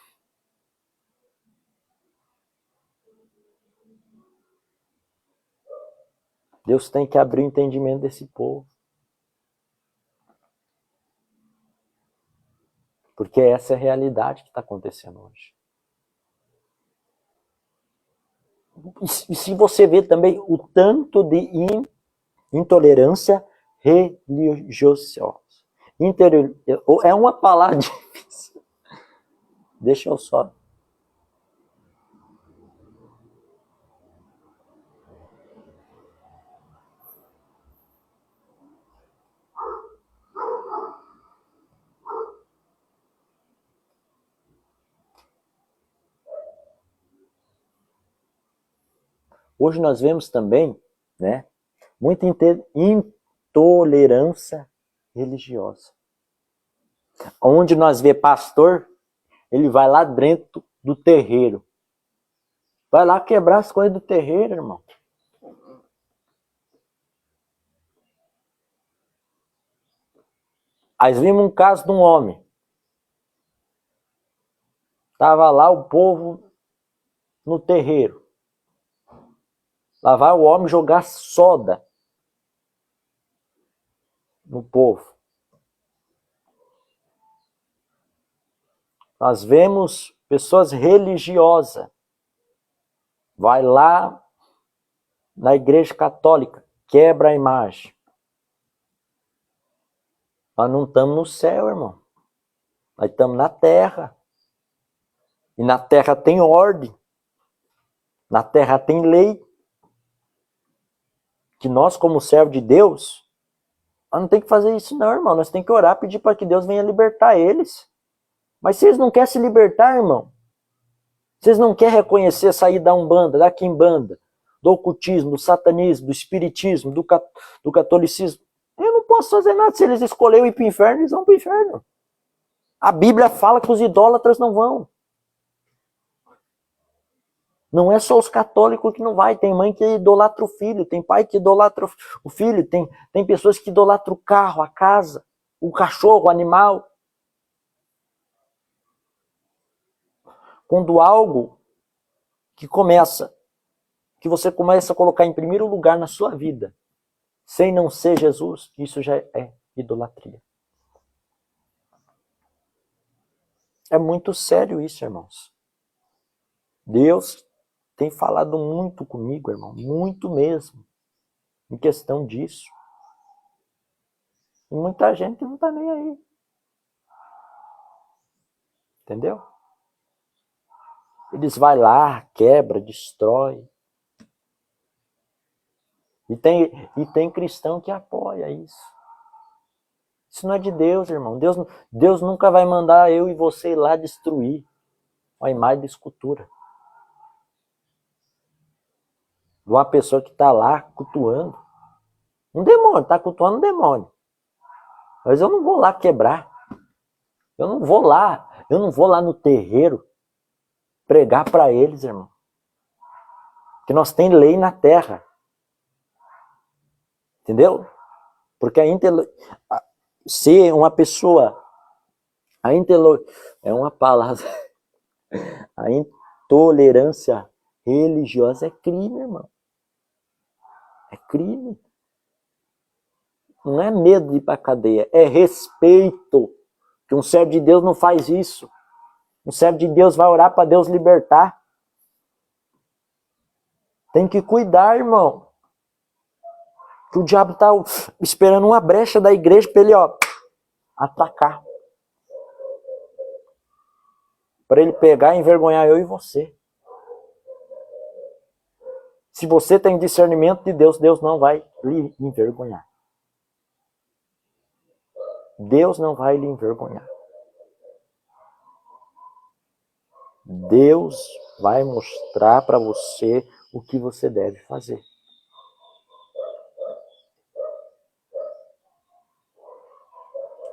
Deus tem que abrir o entendimento desse povo. Porque essa é a realidade que está acontecendo hoje. E se você vê também o tanto de intolerância religiosa. É uma palavra difícil. Deixa eu só. Hoje nós vemos também, né, muita intolerância religiosa. Onde nós vê pastor, ele vai lá dentro do terreiro. Vai lá quebrar as coisas do terreiro, irmão. Aí vimos um caso de um homem. Tava lá o povo no terreiro. Lá vai o homem jogar soda no povo. Nós vemos pessoas religiosas. Vai lá na igreja católica, quebra a imagem. Nós não estamos no céu, irmão. Nós estamos na terra. E na terra tem ordem. Na terra tem lei. Que nós, como servo de Deus, nós não tem que fazer isso não, irmão. Nós temos que orar, pedir para que Deus venha libertar eles. Mas se eles não querem se libertar, irmão, se eles não querem reconhecer, sair da Umbanda, da Quimbanda, do ocultismo, do satanismo, do espiritismo, do catolicismo, eu não posso fazer nada. Se eles escolherem ir para o inferno, eles vão para o inferno. A Bíblia fala que os idólatras não vão. Não é só os católicos que não vai. Tem mãe que idolatra o filho, tem pai que idolatra o filho, tem pessoas que idolatram o carro, a casa, o cachorro, o animal. Quando algo que você começa a colocar em primeiro lugar na sua vida, sem não ser Jesus, isso já é idolatria. É muito sério isso, irmãos. Deus tem falado muito comigo, irmão, muito mesmo, em questão disso. E muita gente não está nem aí. Entendeu? Eles vão lá, quebra, destrói. E tem cristão que apoia isso. Isso não é de Deus, irmão. Deus nunca vai mandar eu e você ir lá destruir uma imagem de escultura. De uma pessoa que está lá cultuando. Um demônio, está cultuando um demônio. Mas eu não vou lá quebrar. Eu não vou lá no terreiro pregar para eles, irmão. Que nós tem lei na terra. Entendeu? Porque ser uma pessoa, é uma palavra, a intolerância religiosa é crime, irmão. É crime. Não é medo de ir para a cadeia, é respeito. Que um servo de Deus não faz isso. Um servo de Deus vai orar para Deus libertar. Tem que cuidar, irmão. Que o diabo está esperando uma brecha da igreja para ele, atacar. Para ele pegar e envergonhar eu e você. Se você tem discernimento de Deus, Deus não vai lhe envergonhar. Deus não vai lhe envergonhar. Deus vai mostrar para você o que você deve fazer.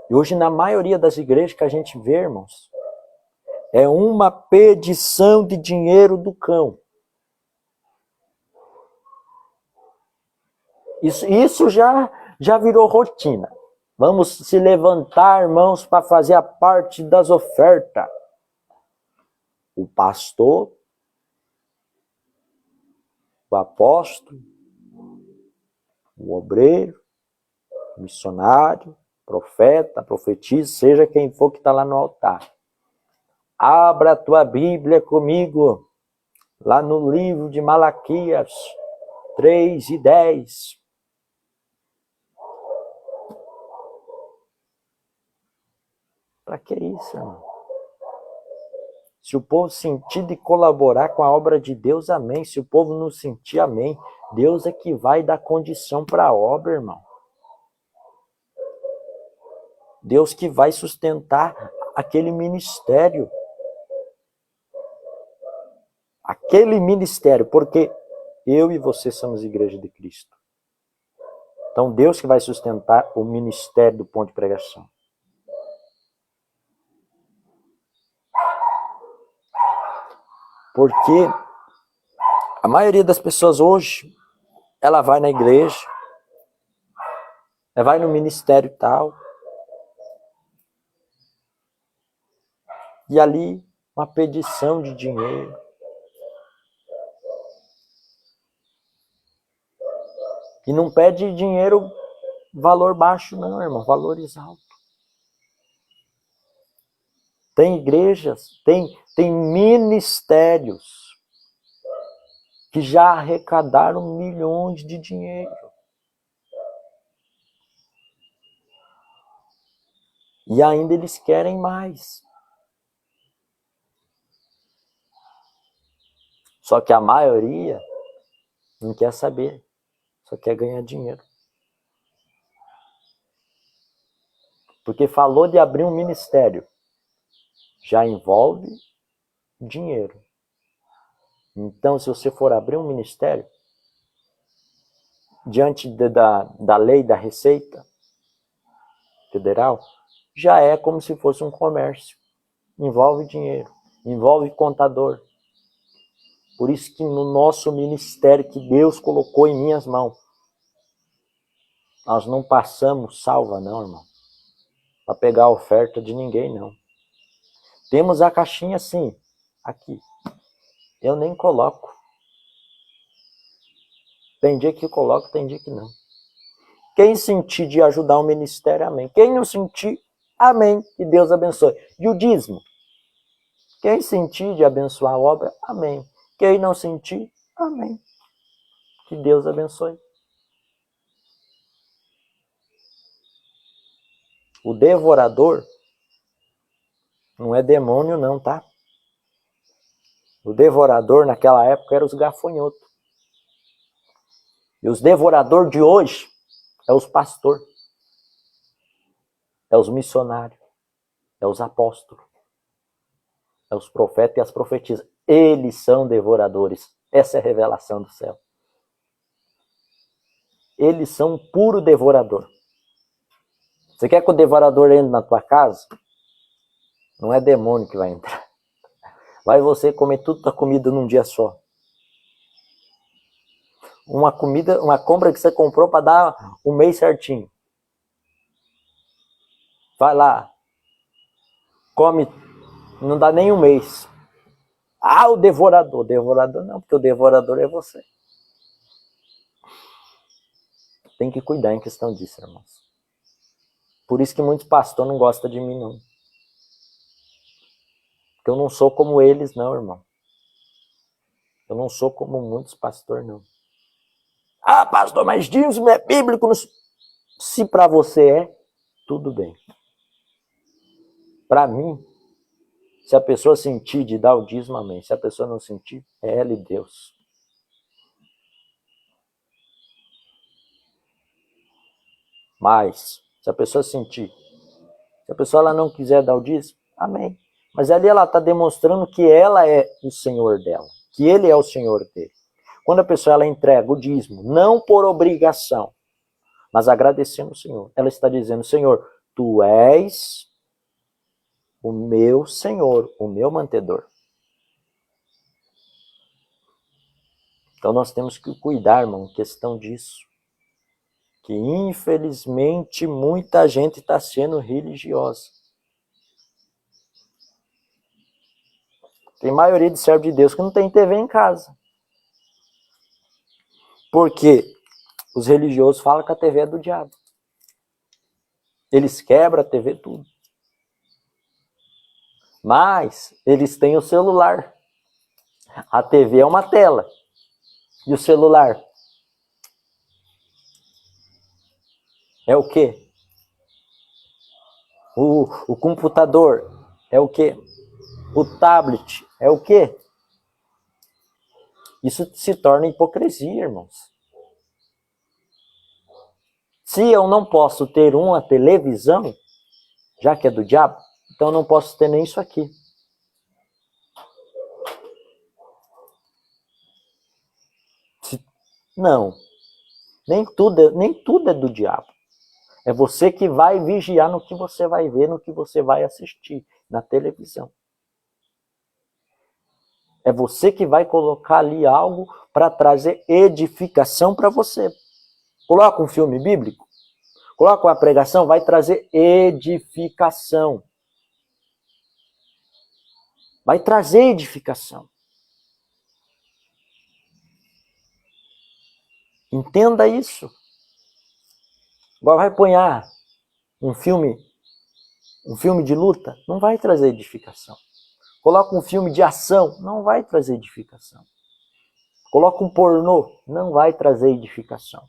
E hoje, na maioria das igrejas que a gente vê, irmãos, é uma pedição de dinheiro do cão. Isso já virou rotina. Vamos se levantar, irmãos, para fazer a parte das ofertas. O pastor, o apóstolo, o obreiro, o missionário, profeta, profetisa, seja quem for que está lá no altar. Abra a tua Bíblia comigo, lá no livro de Malaquias 3:10. Para que isso, irmão? Se o povo sentir de colaborar com a obra de Deus, amém. Se o povo não sentir, amém. Deus é que vai dar condição para a obra, irmão. Deus que vai sustentar aquele ministério. Aquele ministério, porque eu e você somos igreja de Cristo. Então Deus que vai sustentar o ministério do Ponto de Pregação. Porque a maioria das pessoas hoje, ela vai na igreja, ela vai no ministério e tal, e ali uma pedição de dinheiro. E não pede dinheiro valor baixo não, irmão, valores altos. Tem igrejas, tem ministérios que já arrecadaram milhões de dinheiro. E ainda eles querem mais. Só que a maioria não quer saber, só quer ganhar dinheiro. Porque falou de abrir um ministério, já envolve dinheiro. Então, se você for abrir um ministério, diante da lei da Receita Federal, já é como se fosse um comércio. Envolve dinheiro, envolve contador. Por isso que no nosso ministério que Deus colocou em minhas mãos, nós não passamos salva não, irmão, para pegar a oferta de ninguém, não. Temos a caixinha assim, aqui. Eu nem coloco. Tem dia que coloco, tem dia que não. Quem sentir de ajudar o ministério, amém. Quem não sentir, amém. Que Deus abençoe. E o dízimo? Quem sentir de abençoar a obra, amém. Quem não sentir, amém. Que Deus abençoe. O devorador não é demônio não, tá? O devorador naquela época era os gafanhotos. E os devoradores de hoje é os pastores, é os missionários, é os apóstolos, é os profetas e as profetisas. Eles são devoradores. Essa é a revelação do céu. Eles são um puro devorador. Você quer que o devorador entre na tua casa? Não é demônio que vai entrar. Vai você comer tudo a comida num dia só. Uma compra que você comprou para dar um mês certinho. Vai lá. Come, não dá nem um mês. Ah, o devorador. Devorador não, porque o devorador é você. Tem que cuidar em questão disso, irmãos. Por isso que muitos pastores não gostam de mim, não. Porque eu não sou como eles, não, irmão. Eu não sou como muitos pastores, não. Ah, pastor, mas dízimo é bíblico. Se para você é, tudo bem. Para mim, se a pessoa sentir de dar o dízimo, amém. Se a pessoa não sentir, é ela e Deus. Mas, se a pessoa sentir, se a pessoa ela não quiser dar o dízimo, amém. Mas ali ela está demonstrando que ela é o Senhor dela, que Ele é o Senhor dele. Quando a pessoa ela entrega o dízimo, não por obrigação, mas agradecendo o Senhor, ela está dizendo, Senhor, Tu és o meu Senhor, o meu mantedor. Então nós temos que cuidar, irmão, questão disso. Que infelizmente muita gente está sendo religiosa. Tem maioria de servo de Deus que não tem TV em casa. Porque os religiosos falam que a TV é do diabo. Eles quebram a TV tudo. Mas eles têm o celular. A TV é uma tela. E o celular? É o quê? O computador é o quê? O tablet é o quê? Isso se torna hipocrisia, irmãos. Se eu não posso ter uma televisão, já que é do diabo, então eu não posso ter nem isso aqui. Não. Nem tudo é do diabo. É você que vai vigiar no que você vai ver, no que você vai assistir na televisão. É você que vai colocar ali algo para trazer edificação para você. Coloca um filme bíblico, coloca uma pregação, vai trazer edificação. Vai trazer edificação. Entenda isso. Agora vai apanhar um filme de luta, não vai trazer edificação. Coloca um filme de ação, não vai trazer edificação. Coloca um pornô, não vai trazer edificação.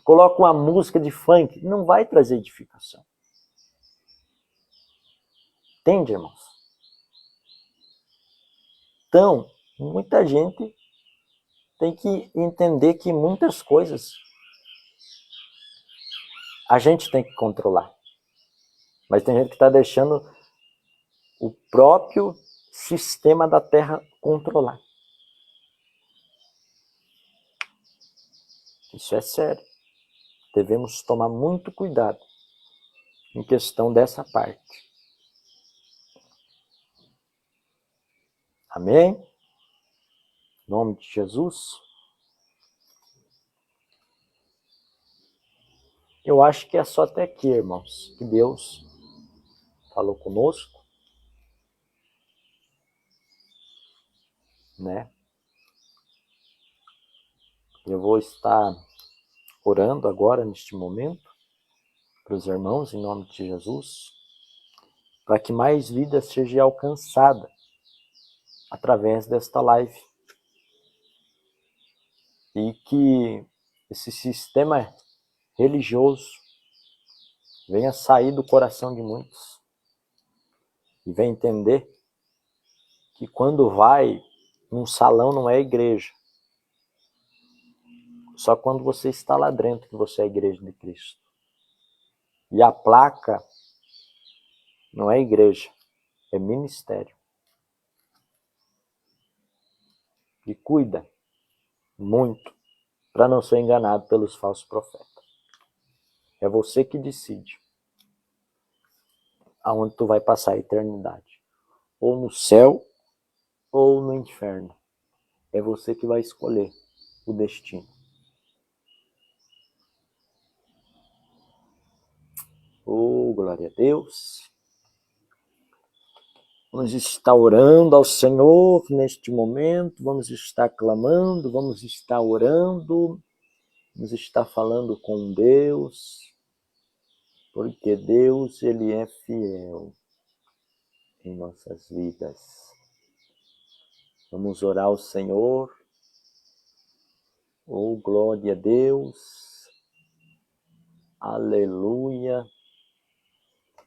Coloca uma música de funk, não vai trazer edificação. Entende, irmãos? Então, muita gente tem que entender que muitas coisas a gente tem que controlar. Mas tem gente que está deixando o próprio sistema da Terra controlar. Isso é sério. Devemos tomar muito cuidado em questão dessa parte. Amém? Em nome de Jesus. Eu acho que é só até aqui, irmãos, que Deus falou conosco, né? Eu vou estar orando agora, neste momento, para os irmãos, em nome de Jesus, para que mais vida seja alcançada através desta live. E que esse sistema religioso venha sair do coração de muitos e venha entender que quando vai num salão não é igreja. Só quando você está lá dentro que você é a igreja de Cristo. E a placa não é igreja, é ministério. E cuida muito para não ser enganado pelos falsos profetas. É você que decide aonde tu vai passar a eternidade. Ou no céu, ou no inferno. É você que vai escolher o destino. Oh, glória a Deus. Vamos estar orando ao Senhor neste momento, vamos estar clamando, vamos estar orando, vamos estar falando com Deus, porque Deus, Ele é fiel em nossas vidas. Vamos orar ao Senhor. Oh, glória a Deus. Aleluia.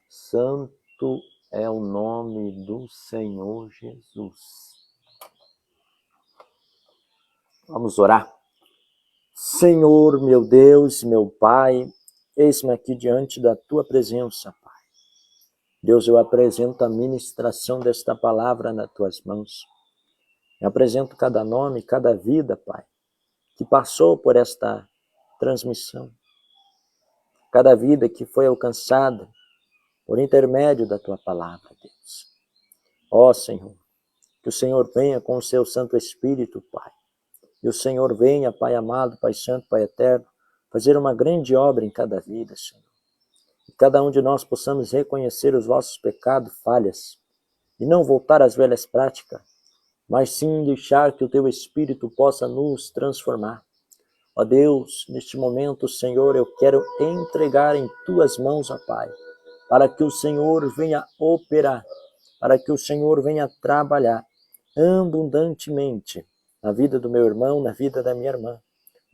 Santo é o nome do Senhor Jesus. Vamos orar. Senhor, meu Deus, meu Pai, eis-me aqui diante da Tua presença, Pai. Deus, eu apresento a ministração desta palavra nas Tuas mãos. Eu apresento cada nome, cada vida, Pai, que passou por esta transmissão. Cada vida que foi alcançada por intermédio da Tua palavra, Deus. Ó Senhor, que o Senhor venha com o Seu Santo Espírito, Pai. E o Senhor venha, Pai amado, Pai santo, Pai eterno, fazer uma grande obra em cada vida, Senhor. E cada um de nós possamos reconhecer os vossos pecados, falhas, e não voltar às velhas práticas, mas sim deixar que o Teu Espírito possa nos transformar. Ó Deus, neste momento, Senhor, eu quero entregar em Tuas mãos, ó Pai, para que o Senhor venha operar, para que o Senhor venha trabalhar abundantemente na vida do meu irmão, na vida da minha irmã.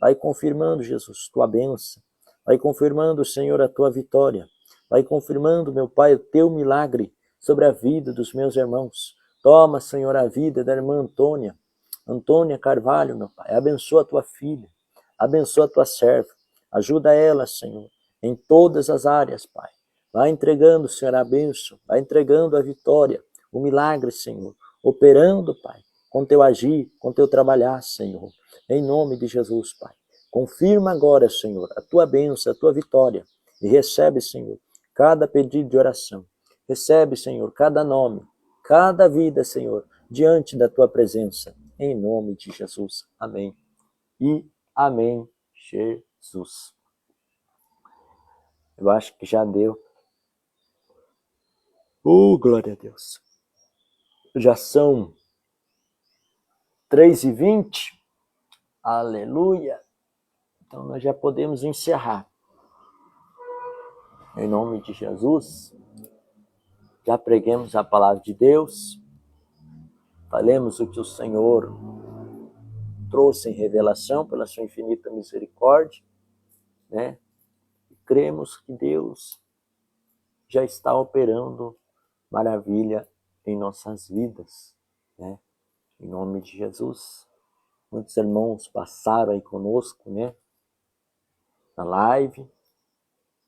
Vai confirmando, Jesus, Tua bênção. Vai confirmando, Senhor, a Tua vitória. Vai confirmando, meu Pai, o Teu milagre sobre a vida dos meus irmãos. Toma, Senhor, a vida da irmã Antônia. Antônia Carvalho, meu Pai. Abençoa a Tua filha. Abençoa a Tua serva. Ajuda ela, Senhor, em todas as áreas, Pai. Vai entregando, Senhor, a bênção. Vai entregando a vitória, o milagre, Senhor. Operando, Pai, com Teu agir, com Teu trabalhar, Senhor. Em nome de Jesus, Pai. Confirma agora, Senhor, a Tua bênção, a Tua vitória. E recebe, Senhor, cada pedido de oração. Recebe, Senhor, cada nome, cada vida, Senhor, diante da Tua presença. Em nome de Jesus. Amém. E amém, Jesus. Eu acho que já deu. Glória a Deus. Já são 3h20. Aleluia. Então nós já podemos encerrar. Em nome de Jesus, já preguemos a palavra de Deus, falemos o que o Senhor trouxe em revelação pela sua infinita misericórdia, né? E cremos que Deus já está operando maravilha em nossas vidas, né? Em nome de Jesus. Muitos irmãos passaram aí conosco, né? Na live.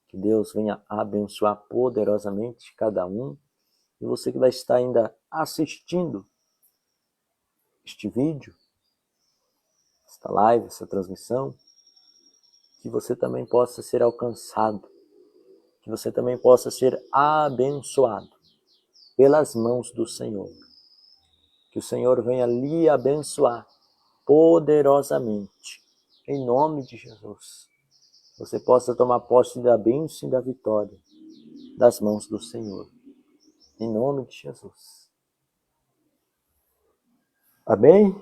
Que Deus venha abençoar poderosamente cada um. E você que vai estar ainda assistindo este vídeo, esta live, essa transmissão, que você também possa ser alcançado, que você também possa ser abençoado pelas mãos do Senhor. Que o Senhor venha lhe abençoar poderosamente, em nome de Jesus. Você possa tomar posse da bênção e da vitória das mãos do Senhor, em nome de Jesus. Amém?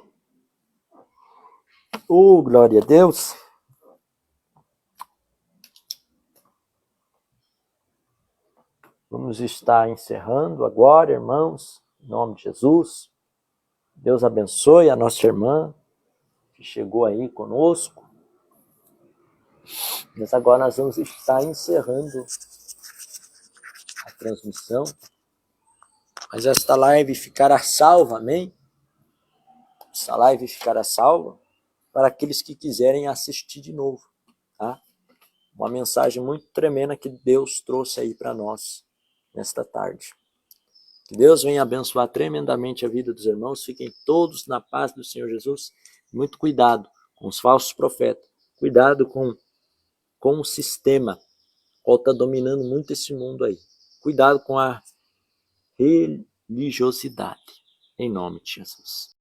Glória a Deus. Vamos estar encerrando agora, irmãos, em nome de Jesus. Deus abençoe a nossa irmã que chegou aí conosco. Mas agora nós vamos estar encerrando a transmissão. Mas esta live ficará salva, amém? Essa live ficará salva para aqueles que quiserem assistir de novo, tá? Uma mensagem muito tremenda que Deus trouxe aí para nós nesta tarde. Que Deus venha abençoar tremendamente a vida dos irmãos. Fiquem todos na paz do Senhor Jesus. Muito cuidado com os falsos profetas. Cuidado com o sistema, qual está dominando muito esse mundo aí. Cuidado com a religiosidade. Em nome de Jesus.